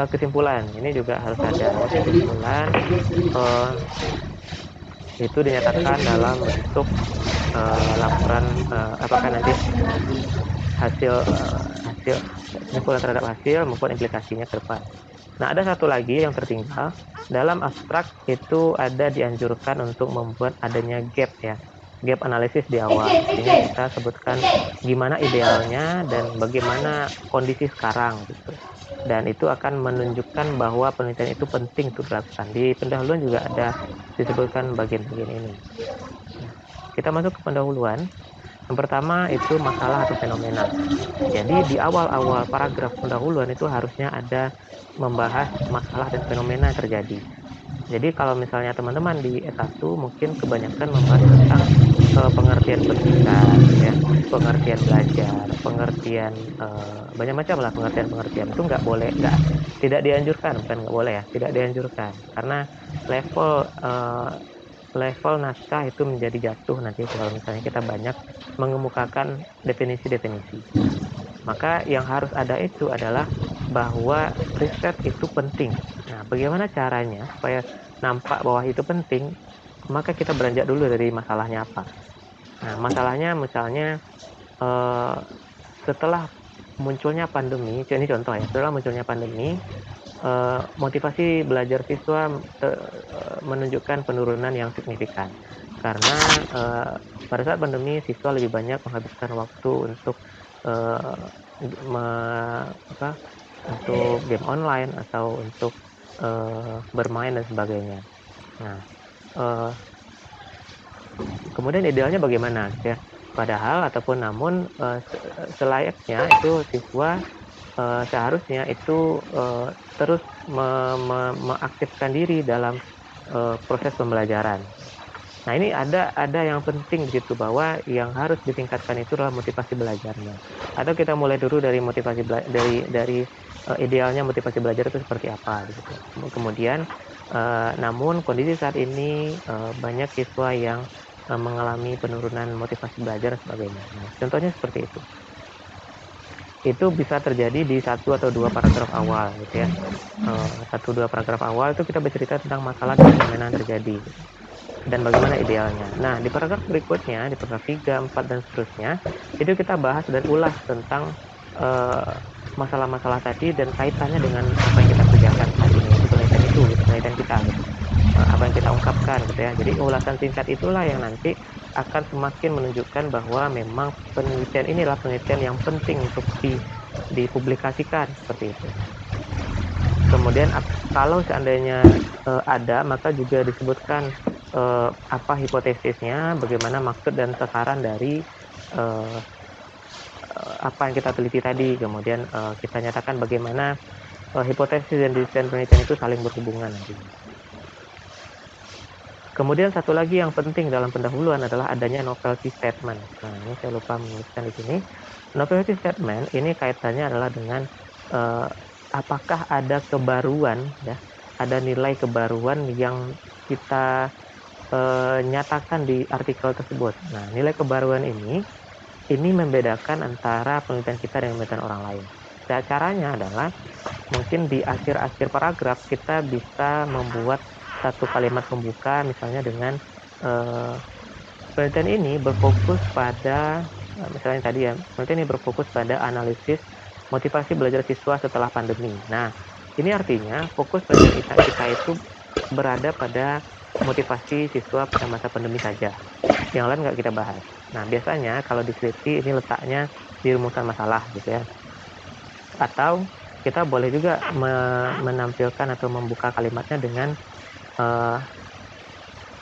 kesimpulan, ini juga harus ada ya. Kesimpulan itu dinyatakan dalam bentuk laporan, apakah nanti hasil kesimpulan terhadap hasil maupun implikasinya ke depan. Nah, ada satu lagi yang tertinggal. Dalam abstrak itu ada dianjurkan untuk membuat adanya gap ya, gap analisis di awal. Artinya kita sebutkan gimana idealnya dan bagaimana kondisi sekarang gitu. Dan itu akan menunjukkan bahwa penelitian itu penting untuk dilakukan. Di pendahuluan juga ada disebutkan bagian-bagian ini. Nah, kita masuk ke pendahuluan. Yang pertama itu masalah atau fenomena. Jadi di awal-awal paragraf pendahuluan itu harusnya ada membahas masalah dan fenomena yang terjadi. Jadi kalau misalnya teman-teman di S1 mungkin kebanyakan membahas tentang pengertian pendidikan, ya, pengertian belajar, pengertian banyak macam lah pengertian itu tidak dianjurkan, bukan nggak boleh ya, tidak dianjurkan karena level naskah itu menjadi jatuh nanti kalau misalnya kita banyak mengemukakan definisi-definisi. Maka yang harus ada itu adalah bahwa riset itu penting. Nah, bagaimana caranya supaya nampak bahwa itu penting? Maka kita beranjak dulu dari masalahnya apa. Nah, masalahnya misalnya setelah munculnya pandemi, ini contoh ya, setelah munculnya pandemi, motivasi belajar siswa menunjukkan penurunan yang signifikan karena pada saat pandemi siswa lebih banyak menghabiskan waktu untuk untuk game online atau untuk bermain dan sebagainya. Nah, kemudian idealnya bagaimana ya? Padahal ataupun namun selayaknya itu siswa seharusnya itu terus mengaktifkan diri dalam proses pembelajaran. Nah, ini ada yang penting gitu bahwa yang harus ditingkatkan itu adalah motivasi belajarnya. Atau kita mulai dulu dari motivasi dari idealnya motivasi belajar itu seperti apa gitu. Kemudian namun kondisi saat ini banyak siswa yang mengalami penurunan motivasi belajar dan sebagainya. Nah, contohnya seperti itu. Itu bisa terjadi di 1 atau 2 paragraf awal gitu ya. 1-2 paragraf awal itu kita bercerita tentang masalah dan fenomena yang terjadi gitu. Dan bagaimana idealnya. Nah, di paragraf berikutnya, di paragraf 3, 4, dan seterusnya, itu kita bahas dan ulas tentang masalah-masalah tadi dan kaitannya dengan apa yang kita kerjakan saat ini, itu penelitian kita gitu. Apa yang kita ungkapkan gitu ya. Jadi ulasan singkat itulah yang nanti akan semakin menunjukkan bahwa memang penelitian inilah penelitian yang penting untuk dipublikasikan seperti itu. Kemudian kalau seandainya ada, maka juga disebutkan apa hipotesisnya, bagaimana maksud dan sasaran dari apa yang kita teliti tadi. Kemudian kita nyatakan bagaimana hipotesis dan desain penelitian itu saling berhubungan nanti. Kemudian satu lagi yang penting dalam pendahuluan adalah adanya novelty statement. Nah, ini saya lupa menuliskan di sini. Novelty statement ini kaitannya adalah dengan apakah ada kebaruan, ya, ada nilai kebaruan yang kita nyatakan di artikel tersebut. Nah, nilai kebaruan ini membedakan antara penelitian kita dengan penelitian orang lain. Nah, caranya adalah mungkin di akhir-akhir paragraf kita bisa membuat satu kalimat pembuka misalnya dengan penelitian ini berfokus pada misalnya tadi ya, penelitian ini berfokus pada analisis motivasi belajar siswa setelah pandemi. Nah, ini artinya fokus penelitian kita itu berada pada motivasi siswa pada masa pandemi saja. Yang lain nggak kita bahas. Nah, biasanya kalau di skripsi ini letaknya di rumusan masalah gitu ya. Atau kita boleh juga menampilkan atau membuka kalimatnya dengan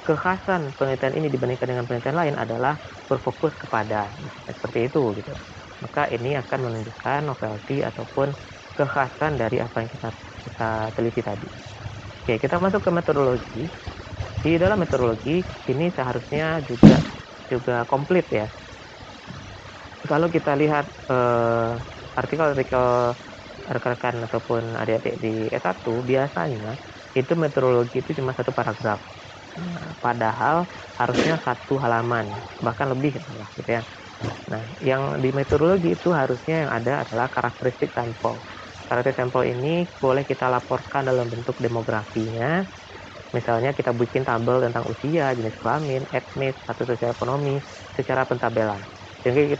kekhasan penelitian ini dibandingkan dengan penelitian lain adalah berfokus kepada seperti itu gitu. Maka ini akan menunjukkan novelty ataupun kekhasan dari apa yang kita teliti tadi. Oke, kita masuk ke metodologi. Di dalam metodologi ini seharusnya juga komplit ya. kalau kita lihat artikel-artikel rekan-rekan ataupun adik-adik di S1, biasanya itu meteorologi itu cuma satu paragraf. Padahal harusnya satu halaman, bahkan lebih gitu ya. Nah, yang di meteorologi itu harusnya yang ada adalah karakteristik sampel. Karakteristik sampel ini boleh kita laporkan dalam bentuk demografinya. Misalnya kita bikin tabel tentang usia, jenis kelamin, etnis, status sosial ekonomi secara pentabelan. Sehingga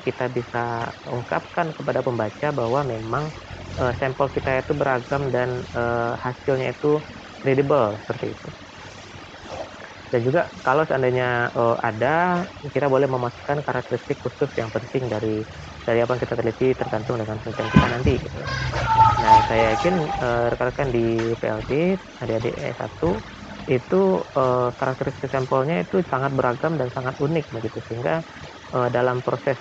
kita bisa ungkapkan kepada pembaca bahwa memang sampel kita itu beragam dan hasilnya itu kredibel seperti itu. Dan juga kalau seandainya ada, kita boleh memasukkan karakteristik khusus yang penting dari apa yang kita teliti tergantung dengan penelitian kita nanti gitu. Nah, saya yakin rekan-rekan di PLT, adik-adik S1 itu karakteristik sampelnya itu sangat beragam dan sangat unik begitu, sehingga dalam proses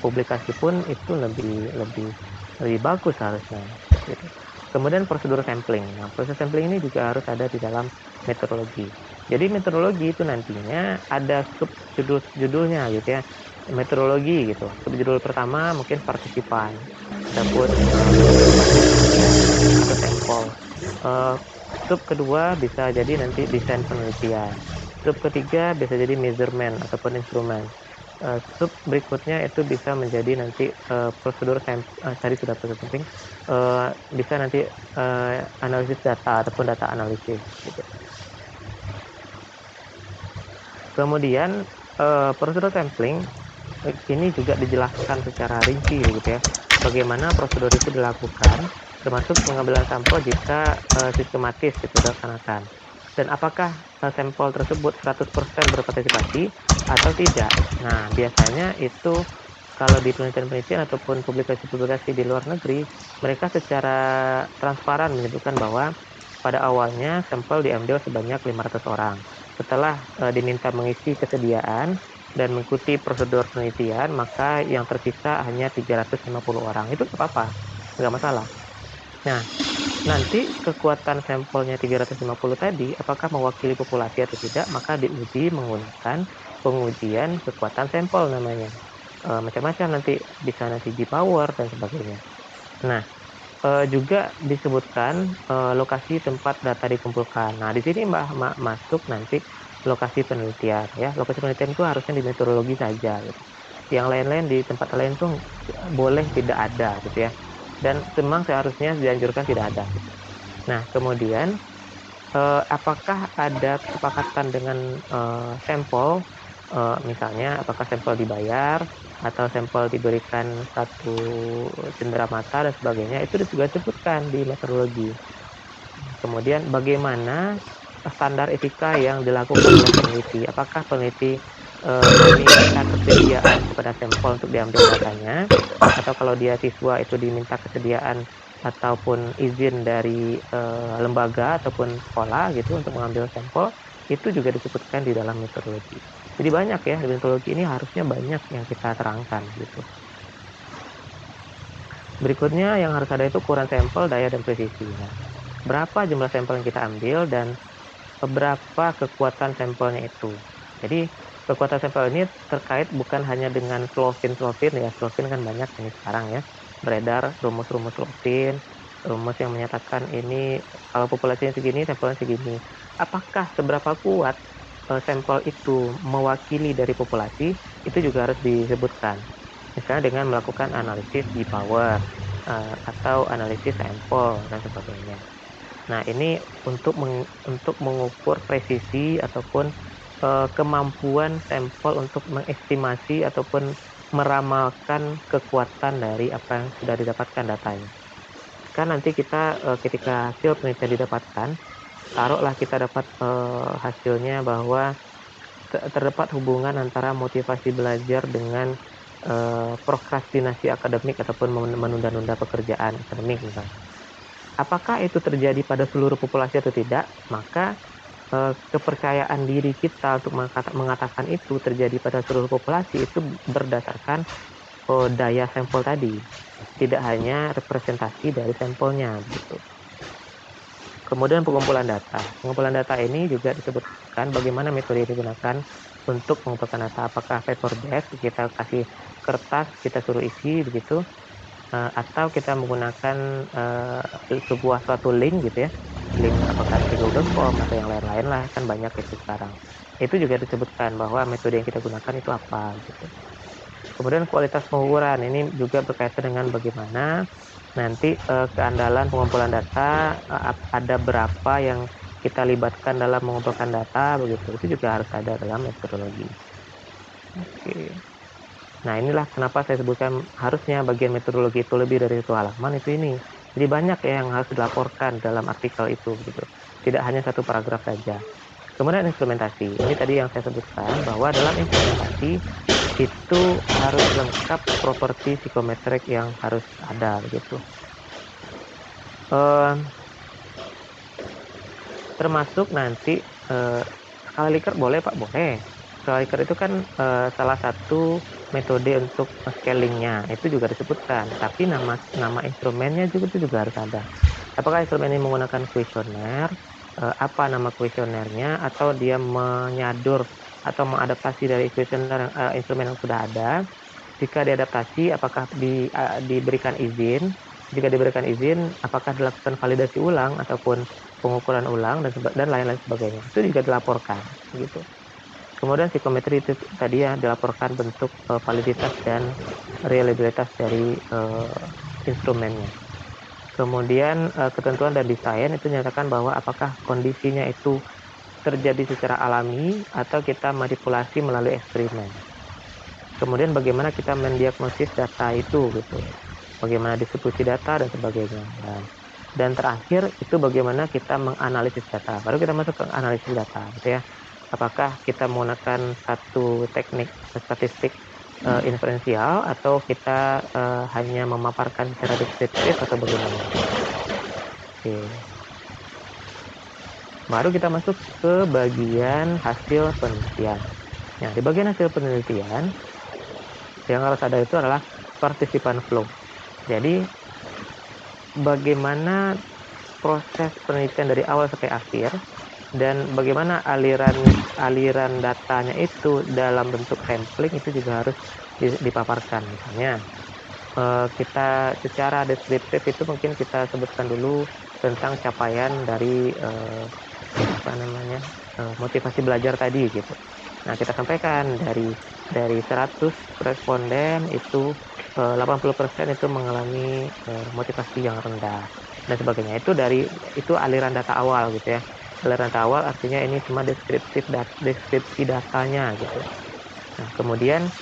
publikasi pun itu lebih bagus harusnya gitu. Kemudian prosedur sampling. Nah, proses sampling ini juga harus ada di dalam metodologi. Jadi metodologi itu nantinya ada subjudulnya gitu ya. Metodologi gitu. Subjudul pertama mungkin partisipan ataupun atau sampel. Sub kedua bisa jadi nanti desain penelitian. Sub ketiga bisa jadi measurement ataupun instrumen. Sub berikutnya itu bisa menjadi nanti prosedur tadi sudah proses sampling, bisa nanti analisis data ataupun data analisis gitu. Kemudian prosedur sampling ini juga dijelaskan secara rinci gitu ya, bagaimana prosedur itu dilakukan, termasuk pengambilan sampel jika sistematis itu dilaksanakan. Dan apakah sampel tersebut 100% berpartisipasi atau tidak. Nah, biasanya itu kalau di penelitian-penelitian ataupun publikasi-publikasi di luar negeri, mereka secara transparan menyebutkan bahwa pada awalnya sampel diambil sebanyak 500 orang. Setelah diminta mengisi kesediaan dan mengikuti prosedur penelitian, maka yang tersisa hanya 350 orang. Itu apa-apa, nggak masalah. Nah, nanti kekuatan sampelnya 350 tadi, apakah mewakili populasi atau tidak, maka diuji menggunakan pengujian kekuatan sampel namanya. Macam-macam nanti, bisa nanti di power dan sebagainya. Nah, juga disebutkan lokasi tempat data dikumpulkan. Nah, di sini masuk nanti lokasi penelitian ya. Lokasi penelitian itu harusnya di meteorologi saja gitu. Yang lain-lain di tempat lain tuh boleh tidak ada gitu ya. Dan memang seharusnya dianjurkan tidak ada. Nah, kemudian apakah ada kesepakatan dengan sampel, misalnya apakah sampel dibayar atau sampel diberikan satu cendera mata dan sebagainya, itu juga disebutkan di metodologi. Kemudian bagaimana standar etika yang dilakukan oleh peneliti, apakah peneliti meminta kesediaan kepada sampel untuk diambil datanya, atau kalau dia siswa itu diminta kesediaan ataupun izin dari lembaga ataupun sekolah gitu untuk mengambil sampel, itu juga disebutkan di dalam metodologi. Jadi banyak ya, di metodologi ini harusnya banyak yang kita terangkan gitu. Berikutnya yang harus ada itu ukuran sampel, daya dan presisi. Nah, berapa jumlah sampel yang kita ambil dan berapa kekuatan sampelnya itu. Jadi kekuatan sampel ini terkait bukan hanya dengan Slovin ya. Slovin kan banyak ini sekarang ya, beredar rumus-rumus Slovin, rumus yang menyatakan ini kalau populasinya segini, sampelnya segini. Apakah seberapa kuat sampel itu mewakili dari populasi, itu juga harus disebutkan. Misalnya dengan melakukan analisis di power atau analisis sampel dan sebagainya. Nah, ini untuk mengukur presisi ataupun kemampuan sampel untuk mengestimasi ataupun meramalkan kekuatan dari apa yang sudah didapatkan datanya. Kan nanti kita ketika hasil penelitian didapatkan, taruhlah kita dapat hasilnya bahwa terdapat hubungan antara motivasi belajar dengan prokrastinasi akademik ataupun menunda-nunda pekerjaan akademik misalnya. Apakah itu terjadi pada seluruh populasi atau tidak, maka kepercayaan diri kita untuk mengatakan itu terjadi pada seluruh populasi itu berdasarkan daya sampel tadi, tidak hanya representasi dari sampelnya gitu. Kemudian pengumpulan data. Pengumpulan data ini juga disebutkan bagaimana metode yang digunakan untuk mengumpulkan data. Apakah paper based, kita kasih kertas, kita suruh isi begitu, atau kita menggunakan sebuah suatu link gitu ya, link apakah di Google Form atau yang lain-lain lah, kan banyak itu sekarang. Itu juga disebutkan bahwa metode yang kita gunakan itu apa gitu. Kemudian kualitas pengukuran ini juga berkaitan dengan bagaimana nanti keandalan pengumpulan data, ada berapa yang kita libatkan dalam mengumpulkan data begitu. Itu juga harus ada dalam metodologi. Oke. Nah, inilah kenapa saya sebutkan harusnya bagian metodologi itu lebih dari 1 halaman itu ini. Jadi banyak ya yang harus dilaporkan dalam artikel itu begitu. Tidak hanya 1 paragraf saja. Kemudian instrumentasi. Ini tadi yang saya sebutkan bahwa dalam instrumentasi itu harus lengkap properti psikometrik yang harus ada begitu. Termasuk nanti skala Likert boleh Pak? Boleh. Skala Likert itu kan salah satu metode untuk scalingnya, itu juga disebutkan. Tapi nama instrumennya juga harus ada. Apakah instrumen ini menggunakan kuesioner? Apa nama kuesionernya? Atau dia menyadur atau mengadaptasi dari kuesioner instrumen yang sudah ada? Jika diadaptasi, apakah diberikan izin? Jika diberikan izin, apakah dilakukan validasi ulang ataupun pengukuran ulang dan lain-lain sebagainya? Itu juga dilaporkan, gitu. Kemudian psikometri itu tadi ya dilaporkan bentuk validitas dan reliabilitas dari instrumennya. Kemudian ketentuan dan desain itu menyatakan bahwa apakah kondisinya itu terjadi secara alami atau kita manipulasi melalui eksperimen. Kemudian bagaimana kita mendiagnosis data itu gitu. Bagaimana distribusi data dan sebagainya. Dan terakhir itu bagaimana kita menganalisis data. Baru kita masuk ke analisis data gitu ya. Apakah kita menggunakan satu teknik statistik inferensial atau kita hanya memaparkan secara deskriptif atau bagaimana. Oke. Baru kita masuk ke bagian hasil penelitian. Nah, di bagian hasil penelitian yang harus ada itu adalah partisipan flow. Jadi bagaimana proses penelitian dari awal sampai akhir dan bagaimana aliran datanya itu dalam bentuk sampling itu juga harus dipaparkan. Misalnya kita secara deskriptif itu mungkin kita sebutkan dulu tentang capaian dari motivasi belajar tadi gitu. Nah, kita sampaikan dari 100 responden itu 80% itu mengalami motivasi yang rendah dan sebagainya. Itu aliran data awal gitu ya. Aliran data awal artinya ini cuma deskripsi datanya gitu. Nah, kemudian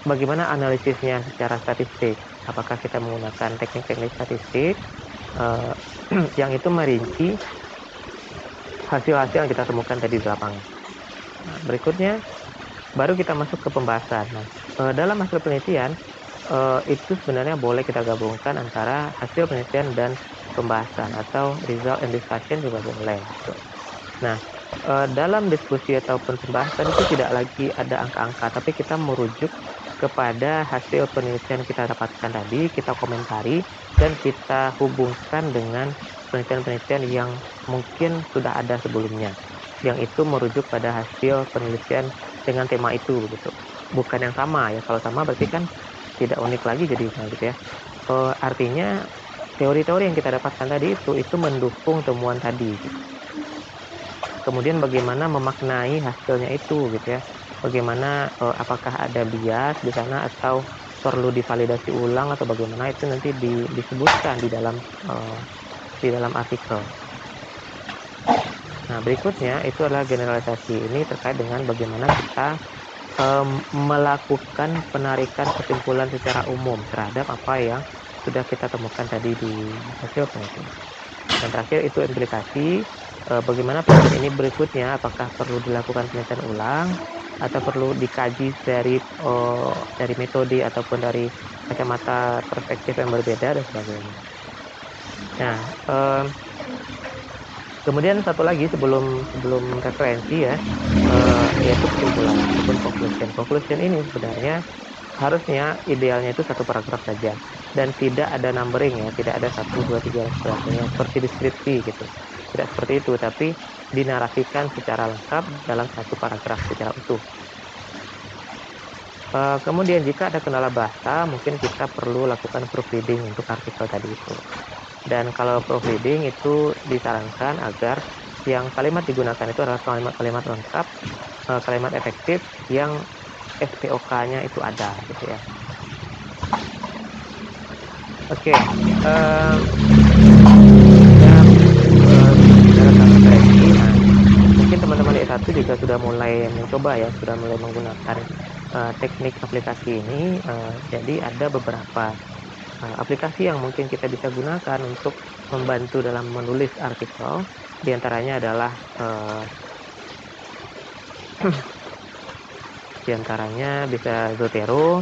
bagaimana analisisnya secara statistik? Apakah kita menggunakan teknik-teknik statistik yang itu merinci hasil-hasil yang kita temukan tadi di lapangan. Nah, berikutnya baru kita masuk ke pembahasan. Nah, dalam hasil penelitian itu sebenarnya boleh kita gabungkan antara hasil penelitian dan pembahasan atau result and discussion juga boleh. Gitu. Nah, dalam diskusi ataupun pembahasan itu tidak lagi ada angka-angka, tapi kita merujuk kepada hasil penelitian kita dapatkan tadi, kita komentari dan kita hubungkan dengan penelitian-penelitian yang mungkin sudah ada sebelumnya, yang itu merujuk pada hasil penelitian dengan tema itu begitu. Bukan yang sama ya, kalau sama berarti kan tidak unik lagi jadinya gitu ya. Artinya teori-teori yang kita dapatkan tadi itu mendukung temuan tadi gitu. Kemudian bagaimana memaknai hasilnya itu gitu ya. Bagaimana apakah ada bias di sana atau perlu divalidasi ulang atau bagaimana, itu nanti disebutkan di dalam artikel. Nah, berikutnya itu adalah generalisasi. Ini terkait dengan bagaimana kita melakukan penarikan kesimpulan secara umum terhadap apa yang sudah kita temukan tadi di hasil penelitian. Dan terakhir itu implikasi, bagaimana penelitian ini berikutnya, apakah perlu dilakukan penelitian ulang atau perlu dikaji dari metode ataupun dari kacamata perspektif yang berbeda dan sebagainya. Nah, kemudian satu lagi sebelum referensi ya, yaitu kesimpulan ataupun conclusion. Conclusion ini sebenarnya harusnya idealnya itu 1 paragraf saja. dan tidak ada numbering ya, tidak ada 1, 2, 3 dan sebagainya seperti deskripsi gitu. Tidak seperti itu, tapi dinarasikan secara lengkap dalam satu paragraf secara utuh. Kemudian jika ada kendala bahasa, mungkin kita perlu lakukan proofreading untuk artikel tadi itu. Dan kalau proofreading itu disarankan agar yang kalimat digunakan itu adalah kalimat-kalimat lengkap, kalimat efektif yang SPOK-nya itu ada gitu ya. Oke, bicara tentang referensi, nah mungkin teman-teman di S1 juga sudah mulai mencoba ya, sudah mulai menggunakan teknik aplikasi ini. Jadi ada beberapa aplikasi yang mungkin kita bisa gunakan untuk membantu dalam menulis artikel. Di antaranya adalah di antaranya bisa Zotero,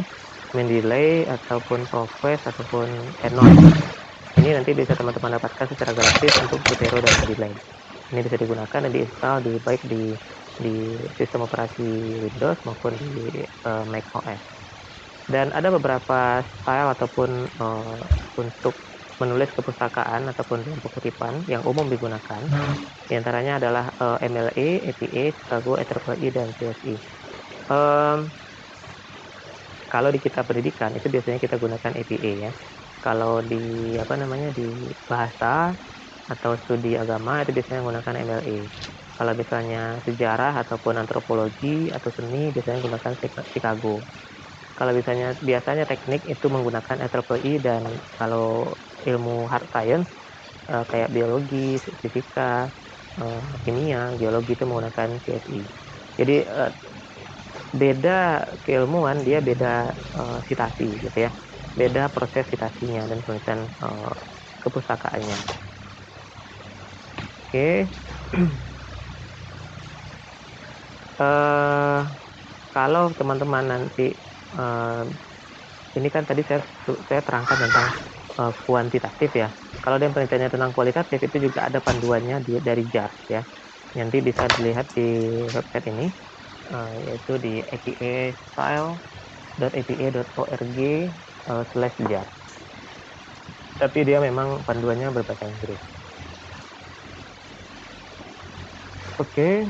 Mendeley, ataupun Profess, ataupun Endnote. Ini nanti bisa teman-teman dapatkan secara gratis untuk Zotero dan Mendeley. Ini bisa digunakan dan diinstal baik di sistem operasi Windows maupun di Mac OS. Dan ada beberapa style ataupun untuk menulis kepustakaan ataupun kelompok kutipan yang umum digunakan. Di antaranya adalah MLA, APA, Chicago, IEEE, dan CSI. Kalau di kitab pendidikan itu biasanya kita gunakan APA ya. Kalau di di bahasa atau studi agama itu biasanya menggunakan MLA. Kalau misalnya sejarah ataupun antropologi atau seni biasanya menggunakan Chicago. Kalau biasanya teknik itu menggunakan IEEE, dan kalau ilmu hard science kayak biologi, fisika, kimia, geologi itu menggunakan CSI. Jadi beda keilmuan, dia beda citasi gitu ya, beda proses citasinya dan penulisan kepustakaannya. Oke. Kalau teman-teman nanti ini kan tadi saya terangkan tentang kuantitatif ya. Kalau yang penelitiannya tentang kualitatif itu juga ada panduannya dari JARS ya. Nanti bisa dilihat di website ini, yaitu di apastyle.apa.org/JARS. Tapi dia memang panduannya berbahasa Inggris. Oke,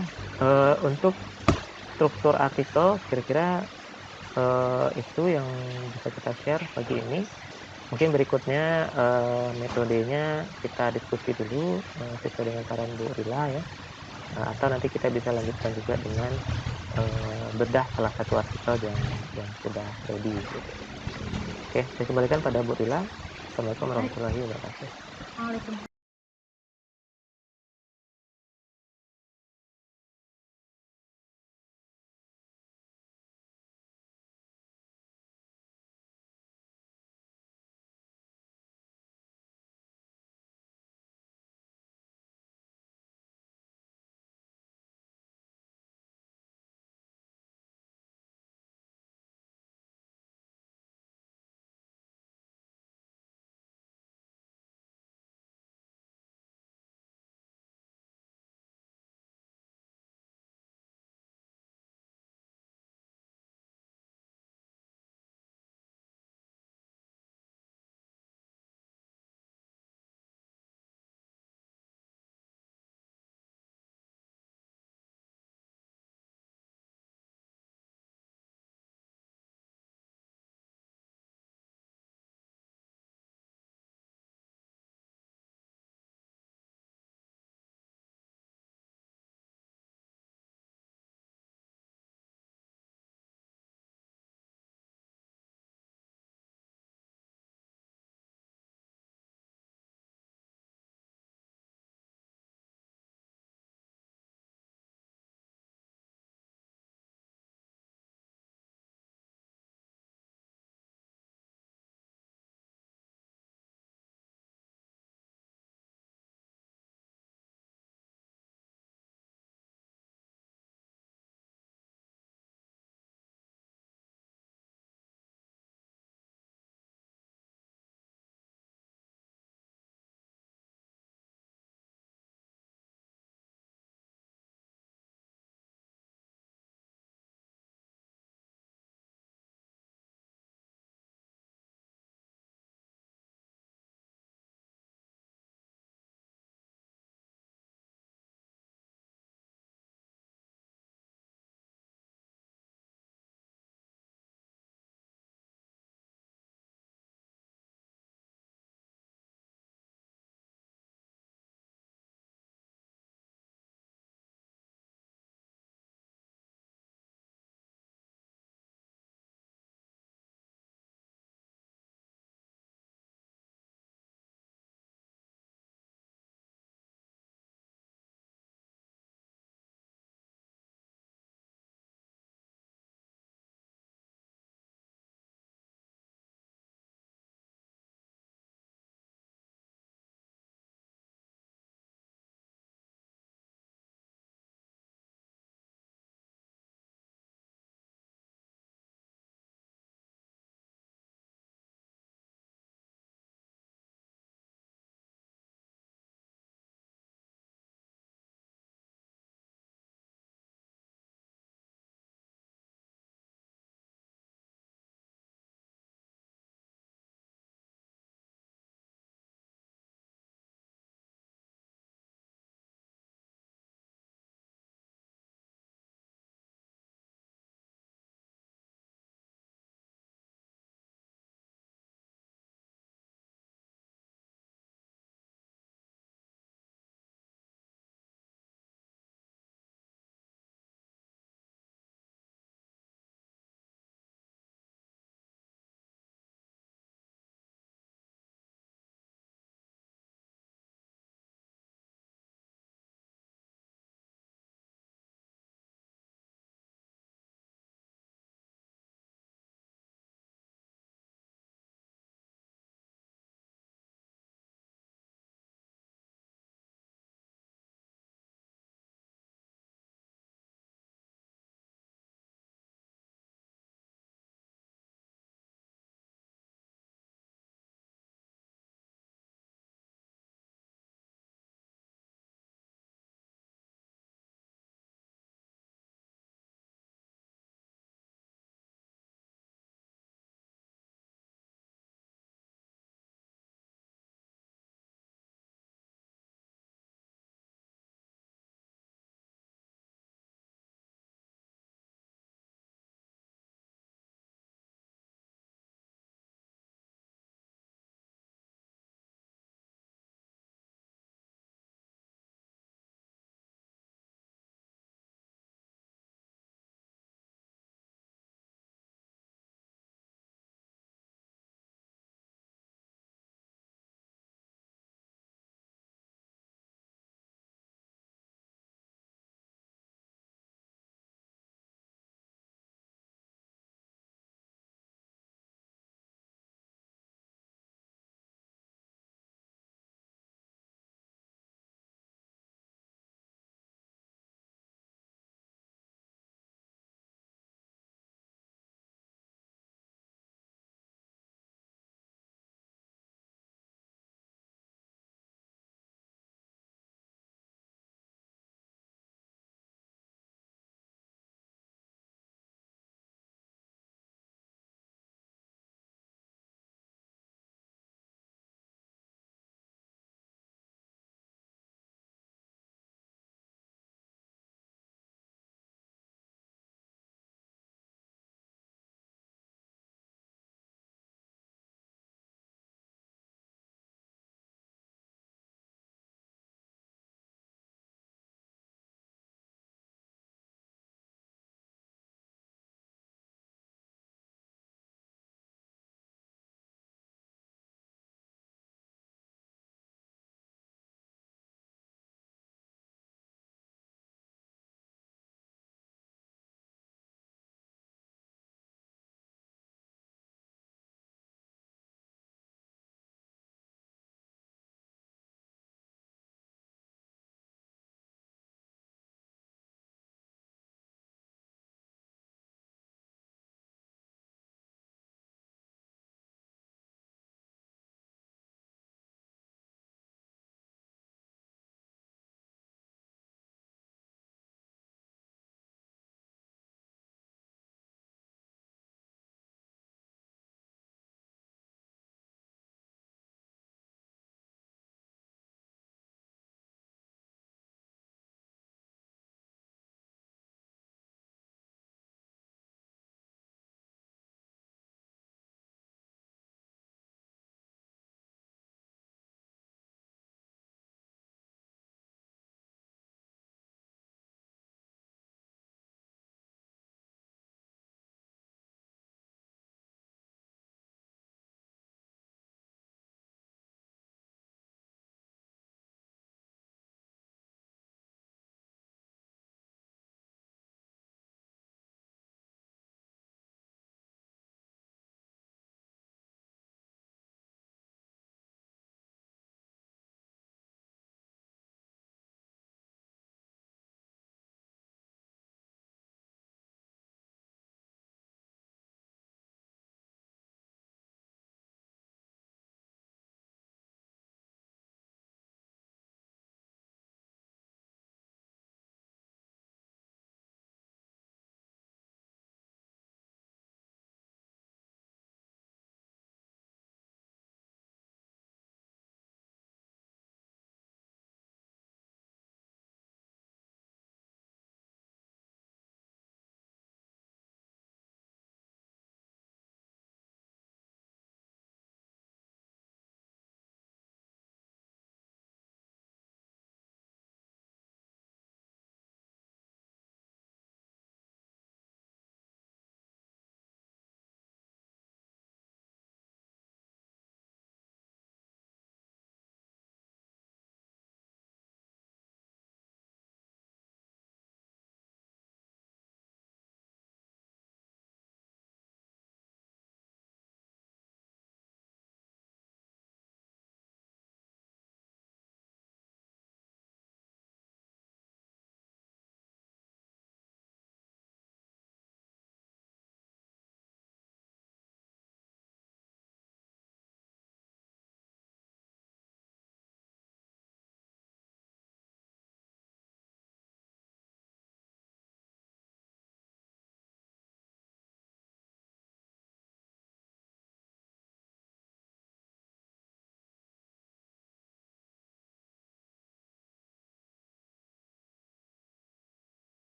untuk struktur artikel kira-kira itu yang bisa kita share pagi ini. Mungkin berikutnya metodenya kita diskusi dulu sesuai dengan saran Bu Rila ya, atau nanti kita bisa lanjutkan juga dengan bedah salah satu artikel yang sudah ready gitu. Oke, saya kembalikan pada Bu Rila. Assalamualaikum warahmatullahi wabarakatuh. Waalaikumsalam.